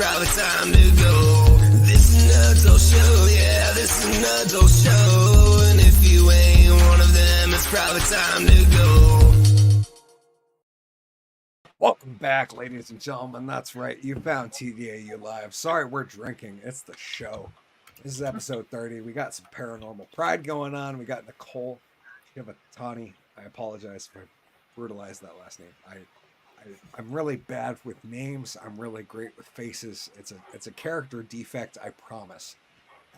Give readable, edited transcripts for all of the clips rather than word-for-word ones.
probably time to go. This is an adult show, yeah, this is an adult show. And if you ain't one of them, it's probably time to go. Welcome back, ladies and gentlemen. That's right, you found TDAU Live. Sorry, we're drinking. It's the show. This is episode 30. We got some paranormal pride going on. We got Nicole Chivattoni. I apologize if I brutalized that last name. I'm really bad with names. I'm really great with faces. It's a character defect, I promise.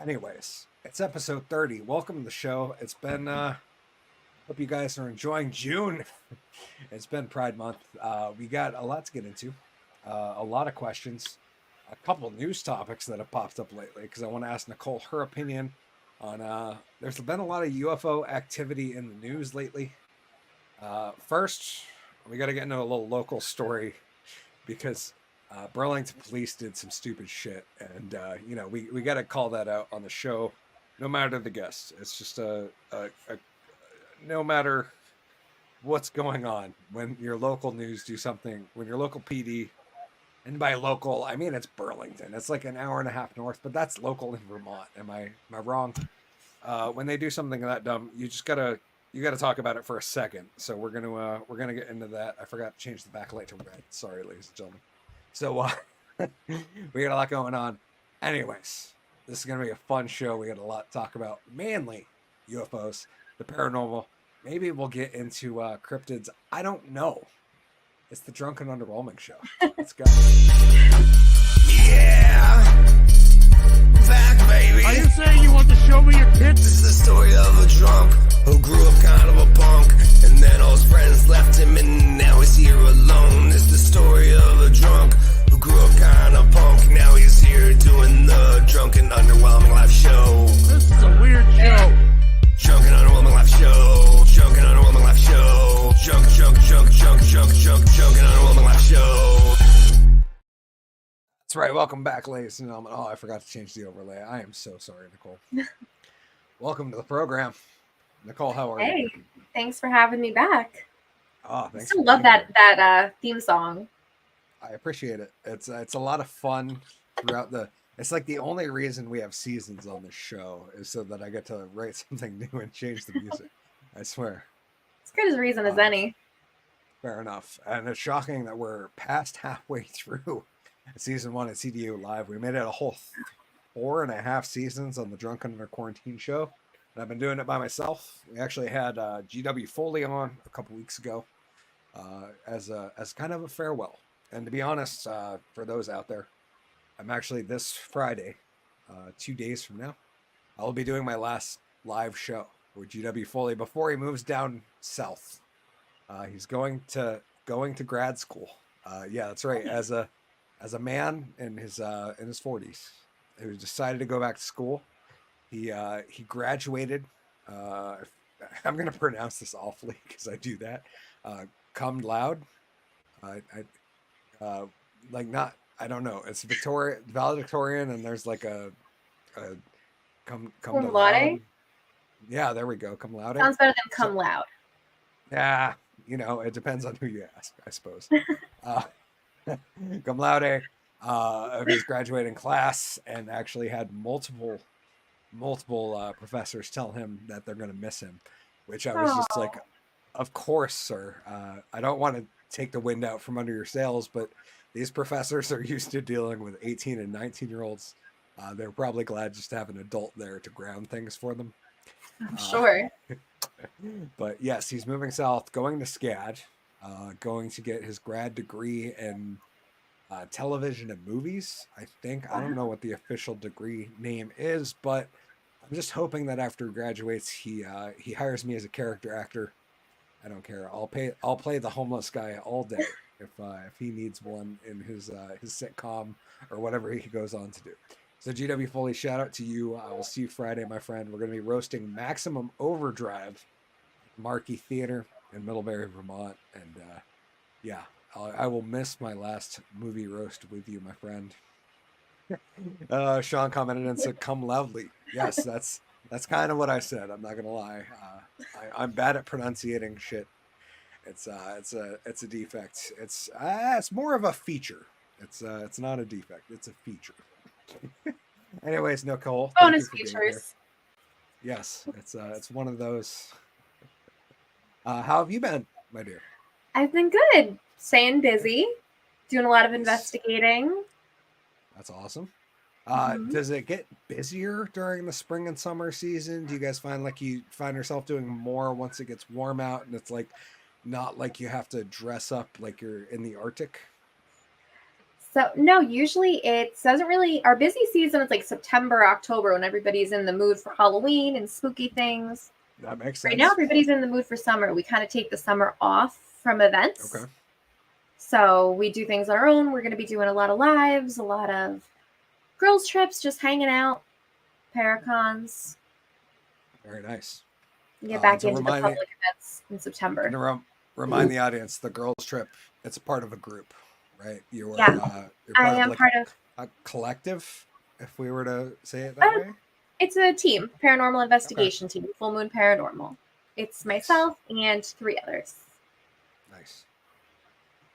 Anyways, it's episode 30. Welcome to the show. It's been hope you guys are enjoying June. It's been Pride Month. We got a lot to get into. A lot of questions. A couple of news topics that have popped up lately because I want to ask Nicole her opinion on there's been a lot of UFO activity in the news lately. First, we got to get into a little local story because Burlington police did some stupid shit, and we got to call that out on the show, no matter the guest. It's just no matter what's going on, when your local news do something, when your local PD, and by local I mean it's Burlington. It's like an hour and a half north, but that's local in Vermont. Am I wrong? When they do something that dumb, you gotta talk about it for a second. So we're gonna get into that. I forgot to change the backlight to red. Sorry, ladies and gentlemen. So we got a lot going on. Anyways, this is gonna be a fun show. We got a lot to talk about. Mainly UFOs, the paranormal. Maybe we'll get into cryptids. I don't know. It's the Drunken Underwhelming Show. Let's go. Yeah, back baby. Are you saying you want to show me your tits? This is the story of a drunk who grew up kind of a punk, and then all his friends left him, and now he's here alone. This is the story of a drunk who grew up kind of punk. Now he's here doing the Drunken Underwhelming Live Show. This is a weird show. Drunken Underwhelming Live Show. Drunken Underwhelming Live Show. Drunken Underwhelming Live Show. That's right. Welcome back, ladies and gentlemen. Oh, I forgot to change the overlay. I am so sorry, Nicole. Welcome to the program. Nicole, how are you? Hey, thanks for having me back. Oh, thanks. I still love that theme song. I appreciate it. It's a lot of fun throughout the. It's like the only reason we have seasons on this show is so that I get to write something new and change the music. I swear. It's good as reason as any. Fair enough. And it's shocking that we're past halfway through season 1 at TDAU Live. We made it a whole 4.5 seasons on the Drunken Under Quarantine show. And I've been doing it by myself. We actually had GW Foley on a couple weeks ago as kind of a farewell. And to be honest, for those out there, I'm actually this Friday, 2 days from now, I'll be doing my last live show with GW Foley before he moves down south. He's going to grad school. Yeah, that's right. As a man in his 40s who decided to go back to school, he graduated. I'm going to pronounce this awfully because I do that. Cum laude. I don't know. It's valedictorian, and there's like a cum laude. Yeah, there we go. Cum laude. Sounds better than cum loud. Yeah, it depends on who you ask, I suppose. Cum laude of his graduating class, and actually had multiple professors tell him that they're going to miss him, which I was just like, of course, sir. I don't want to take the wind out from under your sails, but these professors are used to dealing with 18 and 19-year-olds. They're probably glad just to have an adult there to ground things for them. I'm sure. But yes, he's moving south, going to SCAD, going to get his grad degree in television and movies. I think. I don't know what the official degree name is, but I'm just hoping that after he graduates, he hires me as a character actor. I don't care. I'll play the homeless guy all day if he needs one in his sitcom or whatever he goes on to do. So GW Foley, shout out to you. I will see you Friday, my friend. We're going to be roasting Maximum Overdrive, Marquee Theater in Middlebury, Vermont, and yeah, I will miss my last movie roast with you, my friend. Sean commented and said, "Come loudly." Yes, that's kind of what I said. I'm not gonna lie. I'm bad at pronunciating shit. It's a defect. It's more of a feature It's not a defect. It's a feature. Anyways, Nicole, thank Bonus you for being here. features. Yes, it's one of those. How have you been, my dear? I've been good. Staying busy, doing a lot of Nice. investigating. That's awesome. Mhm. Does it get busier during the spring and summer season? Do you guys find like you find yourself doing more once it gets warm out and it's like not like you have to dress up like you're in the Arctic? So no, usually it doesn't really. Our busy season is like September, October, when everybody's in the mood for Halloween and spooky things. That makes Right now, sense. everybody's in the mood for summer. We kind of take the summer off from events. Okay. So we do things on our own. We're going to be doing a lot of lives, a lot of girls' trips, just hanging out, Paracons. Very nice. Get back to into the remind me- public events in September. And to remind the audience, the girls' trip, it's a part of a group, right? You're Yeah. you're I part am of like part of. a collective, if we were to say it that way. It's a team, Paranormal Investigation team, Full Moon Paranormal. It's Nice. myself and 3 others. Nice.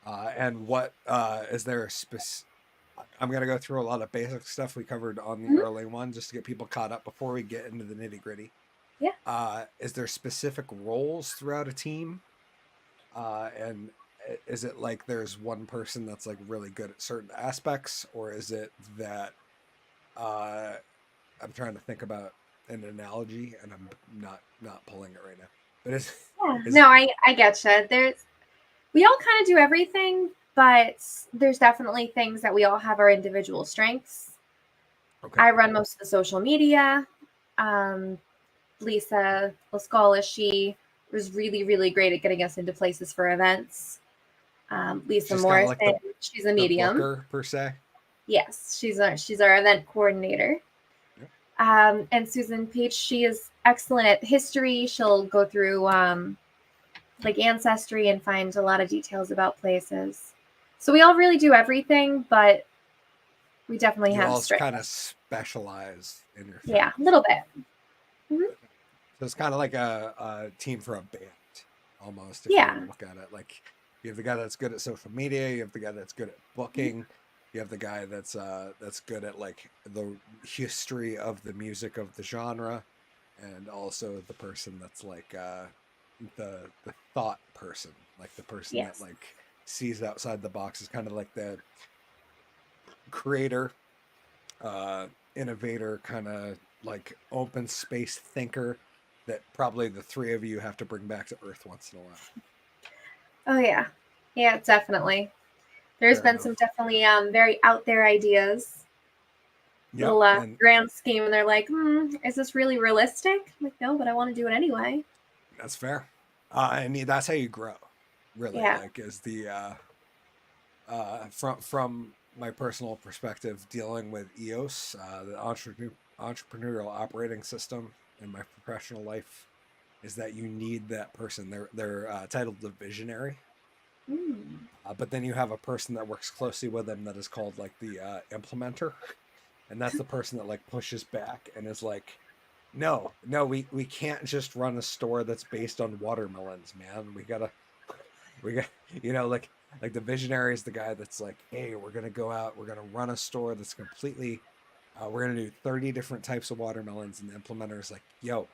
And what is there a I'm going to go through a lot of basic stuff we covered on the early one just to get people caught up before we get into the nitty gritty. Yeah. Is there specific roles throughout a team? And is it like there's one person that's like really good at certain aspects, or is it that I'm trying to think about an analogy and I'm not pulling it right now. But I getcha. We all kind of do everything, but there's definitely things that we all have our individual strengths. okay. I run most of the social media. Lisa Lascala, she was really, really great at getting us into places for events. Lisa She's Morrison, like she's a the medium. booker, per se. Yes, she's our event coordinator. Yep. And Susan Page, she is excellent at history. She'll go through like ancestry and find a lot of details about places. So we all really do everything, but we definitely You have all strengths. kind of specialize in your field. Yeah, a little bit. So it's kind of like a team for a band, almost. If Yeah. you look at it, like you have the guy that's good at social media, you have the guy that's good at booking, you have the guy that's good at like the history of the music of the genre, and also the person that's like the thought person, like the person Yes. that like sees outside the box, is kind of like the creator, innovator, kind of like open space thinker that probably the 3 of you have to bring back to Earth once in a while. Oh yeah, definitely. There's Fair been enough. some definitely very out there ideas. Yep, Little and grand scheme, and they're like, is this really realistic? I'm like, no, but I want to do it anyway. that's fair. And that's how you grow, really. Yeah. Like, is the from my personal perspective, dealing with EOS, the entrepreneurial operating system in my professional life, is that you need that person. They're titled the visionary, but then you have a person that works closely with them that is called like the implementer, and that's the person that like pushes back and is like, no, we can't just run a store that's based on watermelons, man. We got like the visionary is the guy that's like, hey, we're gonna go out, we're gonna run a store that's completely we're gonna do 30 different types of watermelons, and the implementer is like, yo,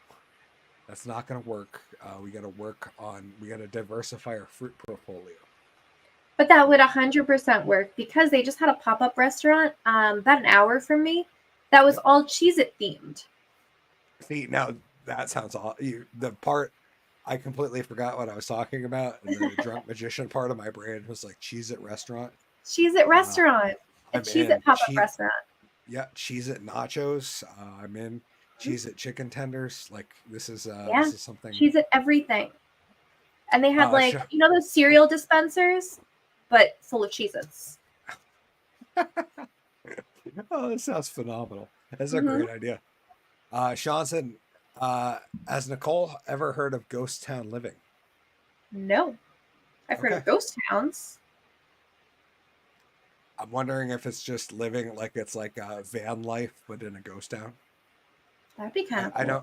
that's not gonna work. We gotta diversify our fruit portfolio. But that would 100% work because they just had a pop-up restaurant about an hour from me that was all Cheez-It themed. See, now that sounds awesome. The part I completely forgot what I was talking about, and the drunk magician part of my brain was like Cheez-It restaurant. Cheez-It restaurant. A I'm Cheez-It in. pop-up restaurant. Yeah, Cheez-It nachos. I'm in. Cheez-It chicken tenders. Like this is something. Cheez-It everything. And they have like, sure. those cereal dispensers, but full of Cheez-Its. Oh, this sounds phenomenal. That's a great idea. Sean said, has Nicole ever heard of Ghost Town Living? No. I've heard of ghost towns. I'm wondering if it's just living like it's like a van life, but in a ghost town. That'd be kind of cool.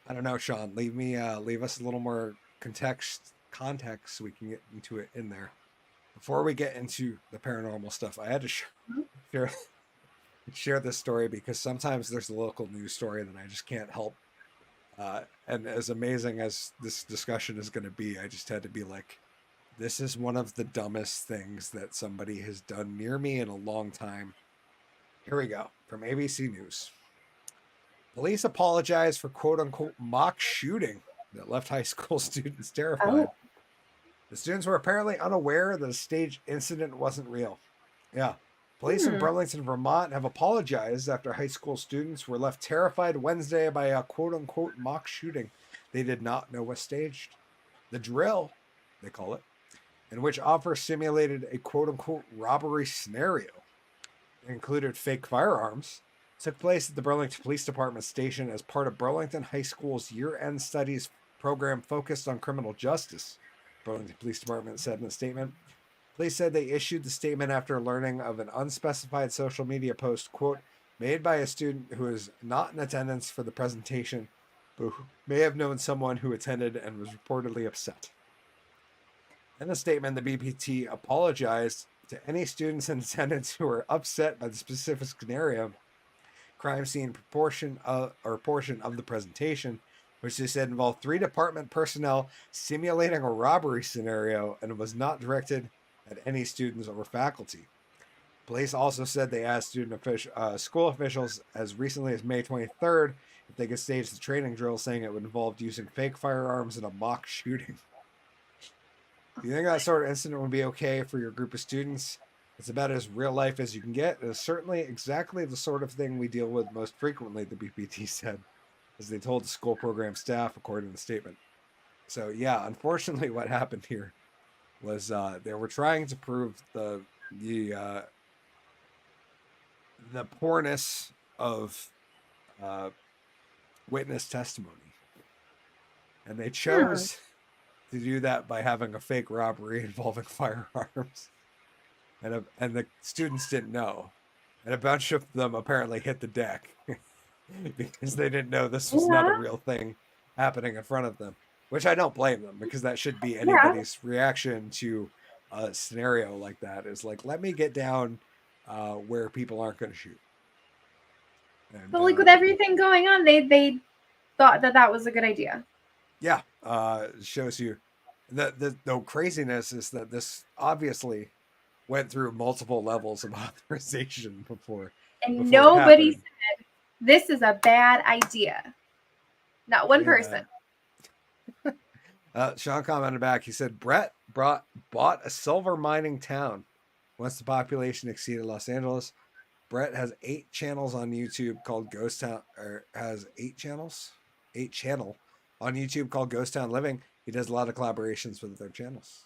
I don't know, Sean. Leave us a little more context so we can get into it in there. before we get into the paranormal stuff, I had to share this story because sometimes there's a local news story that I just can't help. And as amazing as this discussion is going to be, I just had to be like, this is one of the dumbest things that somebody has done near me in a long time. Here we go. From ABC News. Police apologize for quote-unquote mock shooting that left high school students terrified. Oh. The students were apparently unaware that a staged incident wasn't real. Yeah. Police in Burlington, Vermont have apologized after high school students were left terrified Wednesday by a quote-unquote mock shooting they did not know was staged. The drill, they call it, in which officers simulated a quote-unquote robbery scenario that included fake firearms, took place at the Burlington Police Department station as part of Burlington High School's year-end studies program focused on criminal justice, Burlington Police Department said in a statement. Police said they issued the statement after learning of an unspecified social media post, quote, made by a student who is not in attendance for the presentation, but who may have known someone who attended and was reportedly upset. In the statement, the BPT apologized to any students in attendance who were upset by the specific scenario, crime scene portion of the presentation, which they said involved 3 department personnel simulating a robbery scenario and was not directed at any students or faculty. Police also said they asked school officials as recently as May 23rd if they could stage the training drill, saying it would involve using fake firearms in a mock shooting. Do you think that sort of incident would be okay for your group of students? It's about as real life as you can get. It is certainly exactly the sort of thing we deal with most frequently, the BPT said, as they told the school program staff, according to the statement. So, yeah, unfortunately, what happened here was they were trying to prove the poorness of witness testimony, and they chose to do that by having a fake robbery involving firearms, and the students didn't know, and a bunch of them apparently hit the deck because they didn't know this was not a real thing happening in front of them. Which I don't blame them, because that should be anybody's reaction to a scenario like that. Is like, let me get down where people aren't going to shoot. And, But like with everything going on, they thought that was a good idea. Yeah, it shows you that the craziness is that this obviously went through multiple levels of authorization before nobody said this is a bad idea. Not one person. Sean commented back. He said, Brett bought a silver mining town once the population exceeded Los Angeles. Brett has 8 channels on YouTube called Ghost Town, or has 8 channel on YouTube called Ghost Town Living. He does a lot of collaborations with their channels.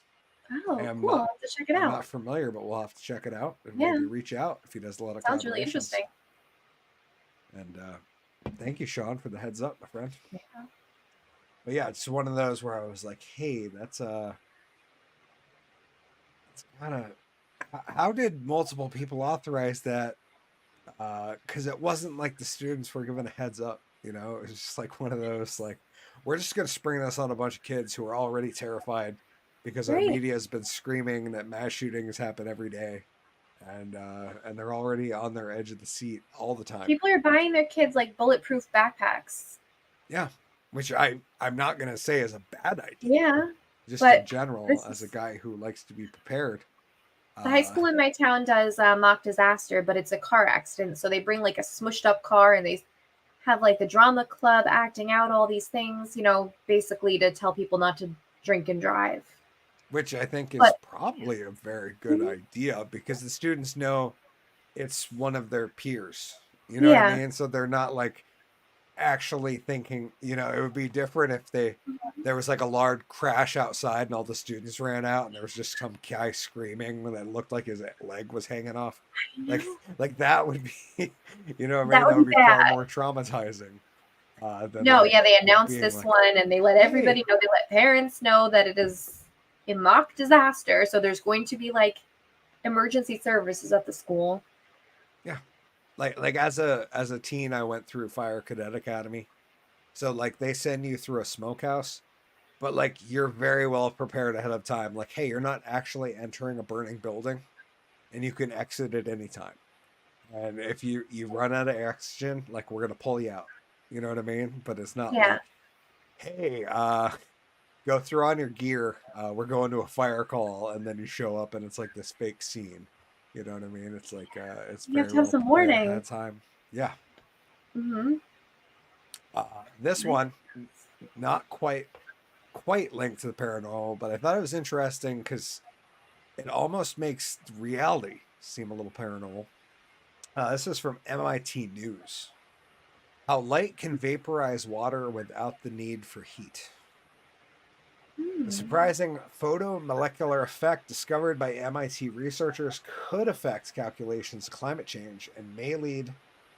Oh, cool. I'll have to check it out. I'm not familiar, but we'll have to check it out and maybe reach out if he does a lot of Sounds really interesting. And thank you, Sean, for the heads up, my friend. Yeah. But yeah, it's one of those where I was like, hey, that's kind of, how did multiple people authorize that? Because it wasn't like the students were given a heads up, you know? It was just like one of those, like, we're just going to spring this on a bunch of kids who are already terrified because our media has been screaming that mass shootings happen every day. And they're already on their edge of the seat all the time. People are buying their kids like bulletproof backpacks. Yeah, which I'm not going to say is a bad idea. Yeah. Just in general, as a guy who likes to be prepared. The high school in my town does mock disaster, but it's a car accident. So they bring like a smushed up car and they have like the drama club acting out all these things, you know, basically to tell people not to drink and drive. Which I think is probably a very good idea, because the students know it's one of their peers. You know what I mean? So they're not like actually thinking, you know, it would be different if there was like a large crash outside and all the students ran out and there was just some guy screaming and it looked like his leg was hanging off. Like that would be, you know what I mean? That would be far more traumatizing. They announced this one and they let everybody know. They let parents know that it is a mock disaster. So there's going to be like emergency services at the school. Yeah. Like as a teen, I went through Fire Cadet Academy. So like they send you through a smokehouse but like you're very well prepared ahead of time. Like, hey, you're not actually entering a burning building, and you can exit at any time. And if you run out of oxygen, like we're gonna pull you out. You know what I mean? But it's not Yeah. like, hey, go throw on your gear. We're going to a fire call, and then you show up, and it's like this fake scene. You know what I mean? It's like it's You have very to have well some prepared ahead warning. of time. Yeah. Mm-hmm. This one, not quite linked to the paranormal, but I thought it was interesting because it almost makes reality seem a little paranormal. This is from MIT News. How light can vaporize water without the need for heat. The surprising photomolecular effect discovered by MIT researchers could affect calculations of climate change and may lead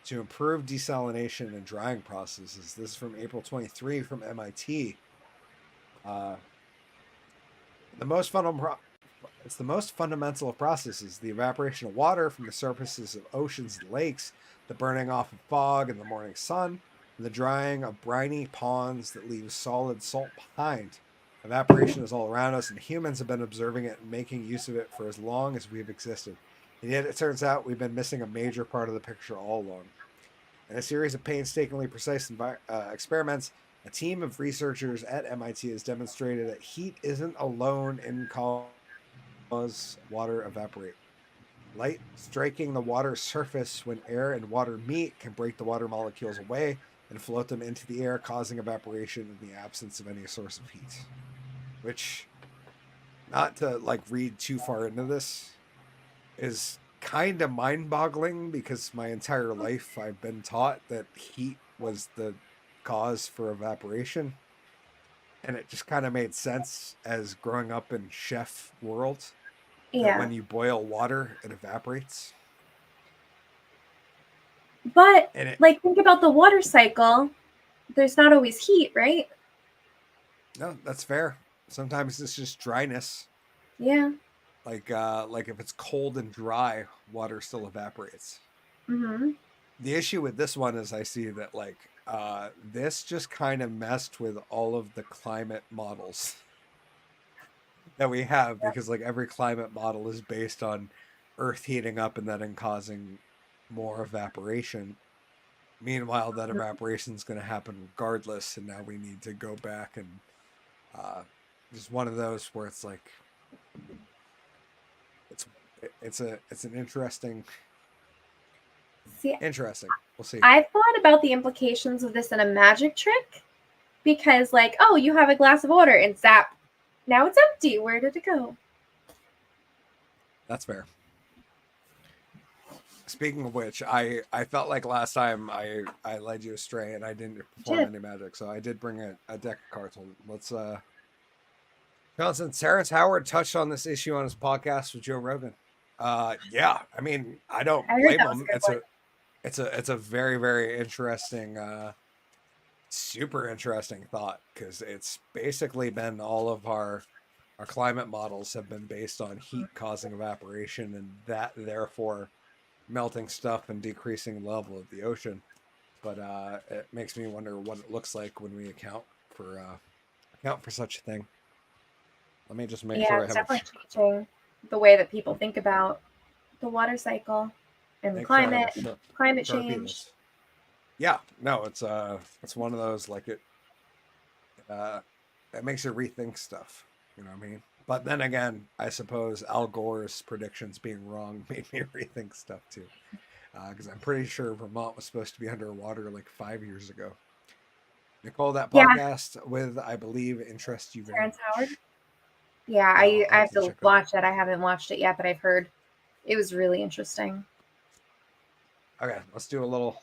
to improved desalination and drying processes. This is from April 23 from MIT. It's the most fundamental of processes: the evaporation of water from the surfaces of oceans and lakes, the burning off of fog in the morning sun, and the drying of briny ponds that leave solid salt behind. Evaporation is all around us, and humans have been observing it and making use of it for as long as we've existed. And yet it turns out we've been missing a major part of the picture all along. In a series of painstakingly precise experiments, a team of researchers at MIT has demonstrated that heat isn't alone in cause water evaporate. Light striking the water's surface when air and water meet can break the water molecules away and float them into the air, causing evaporation in the absence of any source of heat. Which, not to like read too far into this, is kind of mind-boggling because my entire life I've been taught that heat was the cause for evaporation, and it just kind of made sense as growing up in chef world that Yeah. when you boil water it evaporates. But And it like think about the water cycle. There's not always heat, right? no, that's fair. Sometimes it's just dryness. Yeah. Like if it's cold and dry, water still evaporates. Mm-hmm. The issue with this one is I see that like this just kind of messed with all of the climate models that we have, because like every climate model is based on Earth heating up and then causing more evaporation. Meanwhile, that evaporation is going to happen regardless, and now we need to go back and just one of those where it's like it's an interesting. See, We'll see. I've thought about the implications of this in a magic trick because, like, oh, you have a glass of water and zap, now it's empty. Where did it go? That's fair. Speaking of which, I felt like last time I led you astray and I didn't perform any magic, so I did bring a deck of cards. Let's Johnson, Terrence Howard touched on this issue on his podcast with Joe Rogan. Yeah, I mean, I don't blame him. It's a very, very interesting, super interesting thought, because it's basically been all of our climate models have been based on heat causing evaporation, and that therefore melting stuff and decreasing the level of the ocean. But it makes me wonder what it looks like when we account for such a thing. Let me just make sure I it's have definitely changing the way that people think about the water cycle and the climate, climate change. Yeah, no, it's one of those, like it makes you rethink stuff. You know what I mean? But then again, I suppose Al Gore's predictions being wrong made me rethink stuff too. Because I'm pretty sure Vermont was supposed to be underwater like 5 years ago. Nicole, that podcast with, I believe, interests you very Terrence much. Howard? Yeah, I have to watch it. I haven't watched it yet, but I've heard it was really interesting. Okay, let's do a little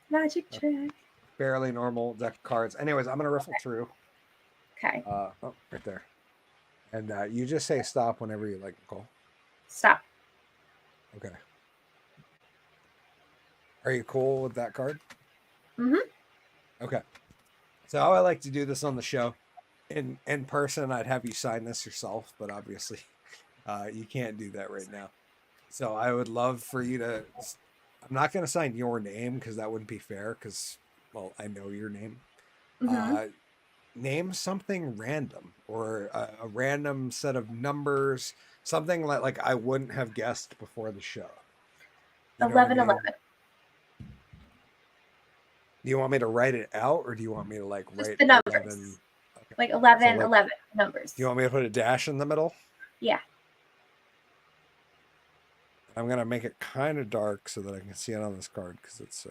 magic trick. Fairly normal deck of cards. Anyways, I'm gonna riffle through. Okay. Oh, right there. And you just say stop whenever you like, Nicole. Stop. Okay. Are you cool with that card? Mm-hmm. Okay. So how I like to do this on the show, in person, I'd have you sign this yourself, but obviously you can't do that right now. So I would love for you to, I'm not going to sign your name because that wouldn't be fair, because, well, I know your name. Mm-hmm. name something random or a random set of numbers, something like I wouldn't have guessed before the show. You know what I 11, mean? 11. Do you want me to write it out, or do you want me to like Just write the numbers. 11? Okay. Like 11, So, like, 11 numbers. Do you want me to put a dash in the middle? Yeah. I'm gonna make it kind of dark so that I can see it on this card because it's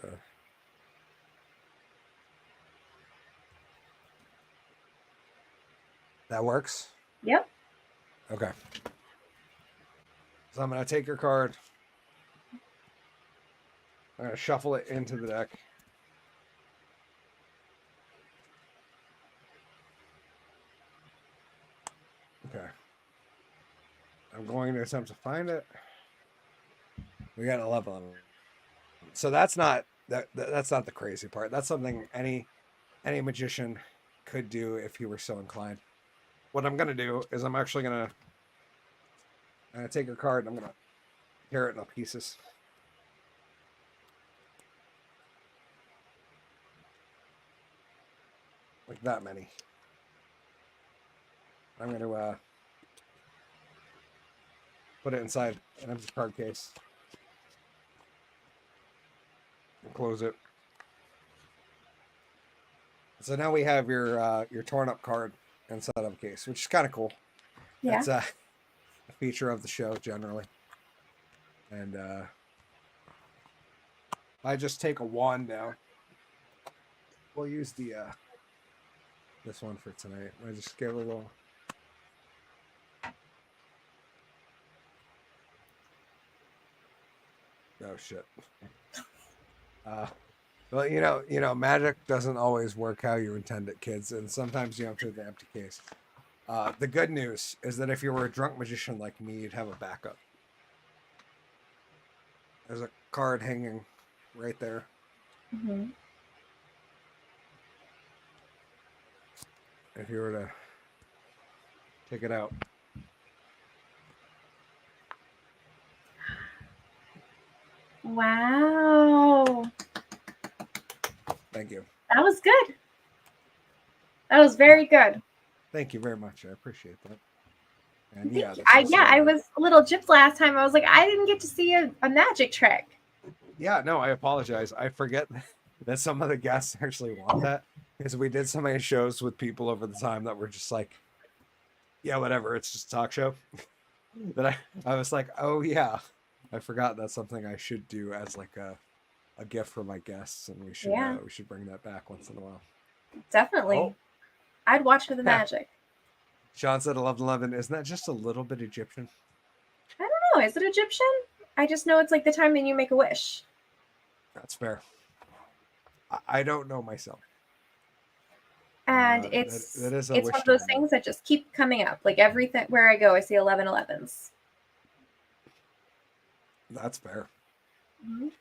that works. Yep. Okay. So I'm gonna take your card. I'm gonna shuffle it into the deck. Okay. I'm going to attempt to find it. We got 11 on it. So that's not that's not the crazy part. That's something any magician could do if he were so inclined. What I'm gonna do is I'm actually gonna take your card and I'm gonna tear it into pieces. Like that many. I'm going to put it inside an empty card case. And close it. So now we have your torn up card inside of a case, which is kind of cool. Yeah. That's a feature of the show generally. And I just take a wand now. We'll use the this one for tonight. I just give a little. Oh shit. Well, you know, magic doesn't always work how you intend it, kids, and sometimes you have to do the empty case. The good news is that if you were a drunk magician like me, you'd have a backup. There's a card hanging right there. Mm-hmm. If you were to take it out. Wow. Thank you. That was good. That was very good. Thank you very much. I appreciate that. And Thank you. this is, I was a little gypped last time. I was like, I didn't get to see a magic trick. Yeah, no, I apologize. I forget that some of the guests actually want that because we did so many shows with people over the time that were just like, yeah, whatever. It's just a talk show. That I was like, oh yeah, I forgot that's something I should do as like a gift for my guests, and we should bring that back once in a while. Definitely. Oh. I'd watch for the Yeah. magic. Sean said 11/11. Isn't that just a little bit Egyptian? I don't know. Is it Egyptian? I just know it's like the time when you make a wish. That's fair. I don't know myself. And that it's is a it's wish one of those time. things that just keep coming up. Like everything where I go, I see 11/11s. That's fair. Mhm.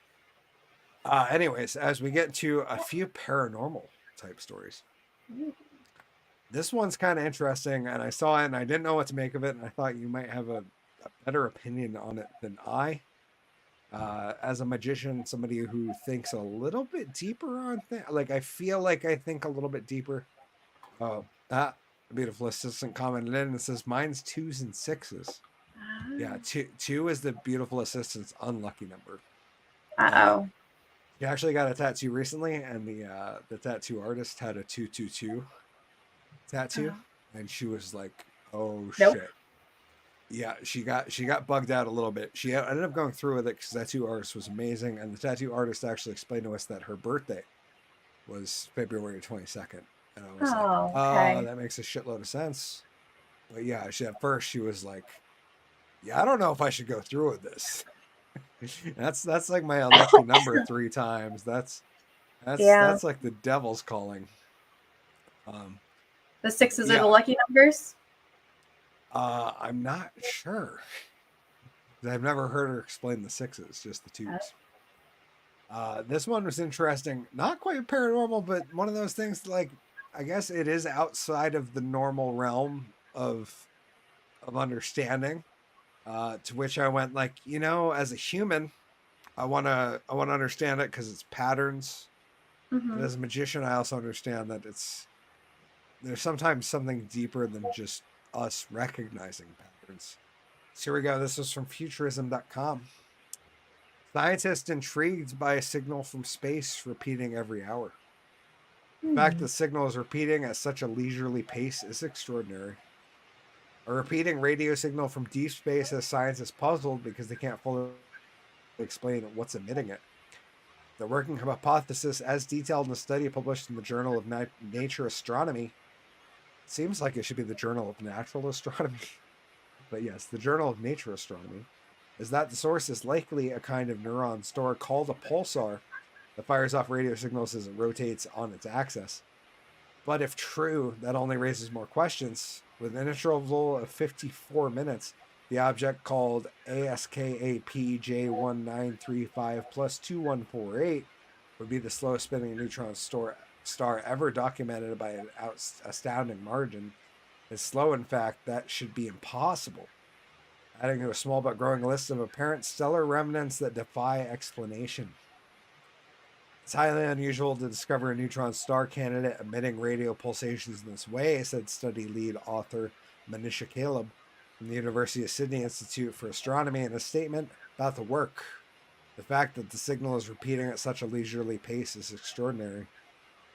Anyways, as we get to a few paranormal type stories. Ooh. This one's kind of interesting, and I saw it and I didn't know what to make of it, and I thought you might have a better opinion on it than I. As a magician, somebody who thinks a little bit deeper on things, like I feel like I think a little bit deeper. Oh, a beautiful assistant commented in and says, mine's 2s and 6s. Yeah, two is the beautiful assistant's unlucky number. Uh-oh. She actually got a tattoo recently, and the tattoo artist had a 222 tattoo, and she was like, "Oh Nope. shit!" Yeah, she got bugged out a little bit. She ended up going through with it because the tattoo artist was amazing, and the tattoo artist actually explained to us that her birthday was February 22nd, and I was like, okay. "Oh, that makes a shitload of sense." But yeah, at first she was like, "Yeah, I don't know if I should go through with this." That's like my unlucky number 3 times. That's like the devil's calling. The 6s are the lucky numbers? I'm not sure. I've never heard her explain the 6s, just the 2s. This one was interesting. Not quite paranormal, but one of those things like, I guess it is outside of the normal realm of understanding. To which I went like, as a human, I want to understand it because it's patterns. Mm-hmm. But as a magician, I also understand that there's sometimes something deeper than just us recognizing patterns. So here we go. This is from futurism.com. Scientists intrigued by a signal from space repeating every hour. The fact the signal is repeating at such a leisurely pace is extraordinary. A repeating radio signal from deep space has scientists puzzled because they can't fully explain what's emitting it. The working hypothesis, as detailed in a study published in the Journal of Nature Astronomy, seems like it should be the Journal of Natural Astronomy, but yes, the Journal of Nature Astronomy, is that the source is likely a kind of neuron store called a pulsar that fires off radio signals as it rotates on its axis. But if true, that only raises more questions. With an interval of 54 minutes, the object called ASKAPJ1935 plus 2148 would be the slowest spinning neutron star ever documented by an astounding margin. It's slow, in fact, that should be impossible. Adding to a small but growing list of apparent stellar remnants that defy explanation. It's highly unusual to discover a neutron star candidate emitting radio pulsations in this way, said study lead author Manisha Caleb from the University of Sydney Institute for Astronomy in a statement about the work. The fact that the signal is repeating at such a leisurely pace is extraordinary.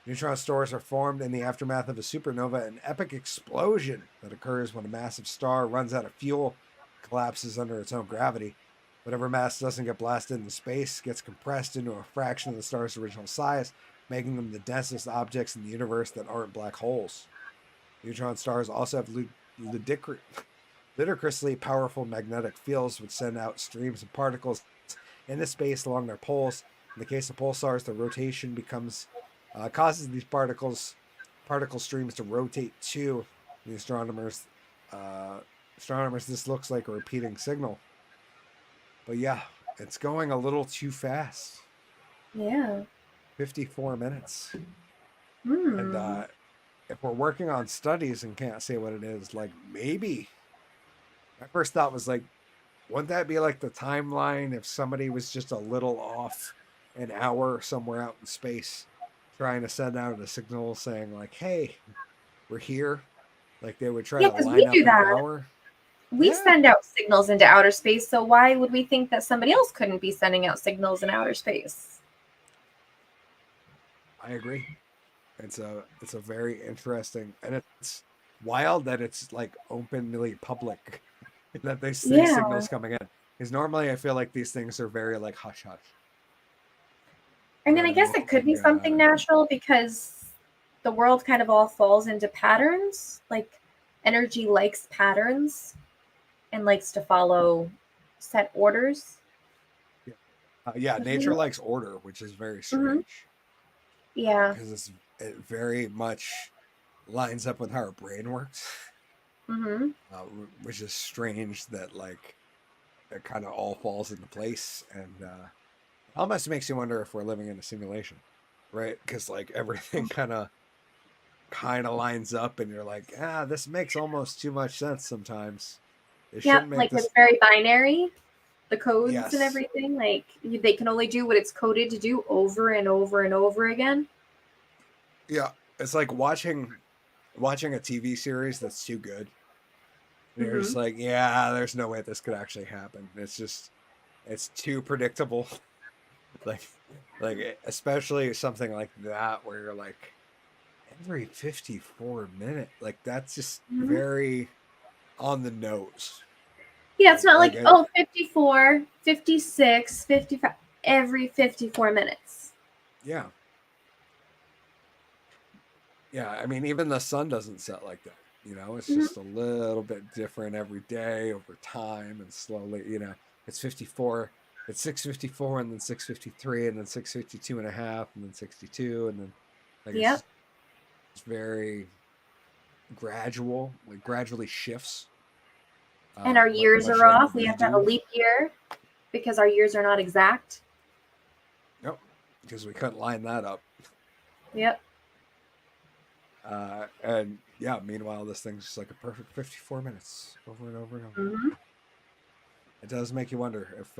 Neutron stars are formed in the aftermath of a supernova, an epic explosion that occurs when a massive star runs out of fuel, collapses under its own gravity. Whatever mass doesn't get blasted into space gets compressed into a fraction of the star's original size, making them the densest objects in the universe that aren't black holes. Neutron stars also have ludicrously powerful magnetic fields which send out streams of particles into space along their poles. In the case of pulsars, the rotation causes these particle streams to rotate too. The astronomers, this looks like a repeating signal. But yeah, it's going a little too fast. Yeah. 54 minutes. And if we're working on studies and can't say what it is, like maybe. My first thought was like, wouldn't that be like the timeline if somebody was just a little off an hour somewhere out in space trying to send out a signal saying like, hey, we're here. Like they would try to line up an hour. We send out signals into outer space, so why would we think that somebody else couldn't be sending out signals in outer space? I agree. It's a very interesting, and it's wild that it's like openly public that they see signals coming in. Because normally I feel like these things are very like hush hush. I mean, I guess it could be something natural because the world kind of all falls into patterns. Like energy likes patterns and likes to follow set orders. Yeah, nature likes order, which is very strange. Yeah. Because it very much lines up with how our brain works. Which is strange that like it kind of all falls into place, and almost makes you wonder if we're living in a simulation, right? Because like everything kind of lines up, and you're like, this makes almost too much sense sometimes. Like it's very binary, the codes and everything. Like they can only do what it's coded to do over and over and over again. Yeah, it's like watching a TV series that's too good. And you're just like, there's no way this could actually happen. It's too predictable. like especially something like that where you're like every 54 minutes, like that's just very on the nose. Yeah, it's not like 54, 56, 55 every 54 minutes. Yeah. Yeah, I mean, even the sun doesn't set like that. You know, it's just a little bit different every day over time and slowly, you know, it's 54, it's 6:54 and then 6:53 and then 6:52 and a half and then 62 and then like it's very gradual, like gradually shifts. And our years are off. We have to have a leap year because our years are not exact. Yep, because we couldn't line that up. Yep. And yeah, meanwhile, this thing's just like a perfect 54 minutes over and over and over. It does make you wonder if,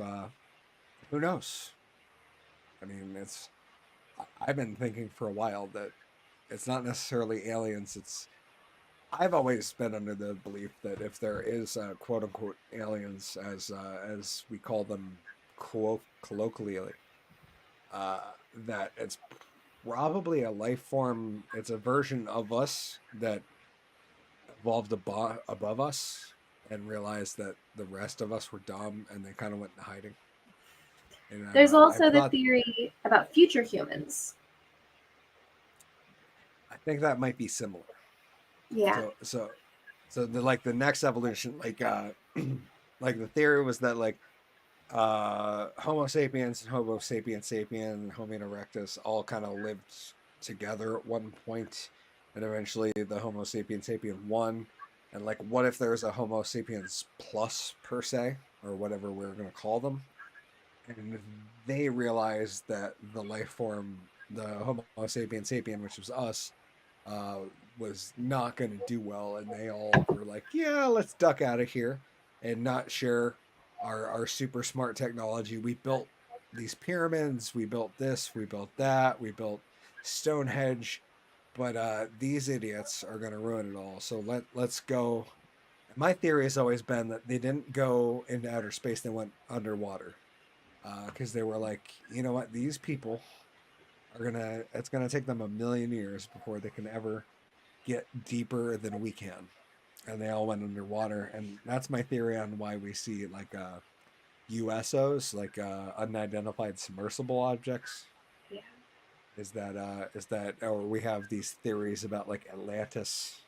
who knows? I mean, I've been thinking for a while that it's not necessarily aliens. I've always been under the belief that if there is quote unquote aliens, as we call them colloquially, that it's probably a life form. It's a version of us that evolved above us and realized that the rest of us were dumb, and they kind of went into hiding. And There's also I've the thought, theory about future humans. I think that might be similar. Yeah. So the next evolution, like the theory was that Homo sapiens and Homo sapiens sapien and Homo erectus all kind of lived together at one point, and eventually the Homo sapiens sapien won. And like, what if there's a Homo sapiens plus per se, or whatever we're gonna call them? And they realized that the life form, the Homo sapiens sapien, which was us, was not going to do well, and they all were like, "Yeah, let's duck out of here and not share our super smart technology. We built these pyramids, we built this, we built that, we built Stonehenge, but these idiots are going to ruin it all. So let's go." My theory has always been that they didn't go into outer space; they went underwater, because they were like, you know what, these people are gonna. It's gonna take them 1,000,000 years before they can ever get deeper than we can, and they all went underwater. And that's my theory on why we see USOs, unidentified submersible objects. Yeah. Is that or we have these theories about like Atlantis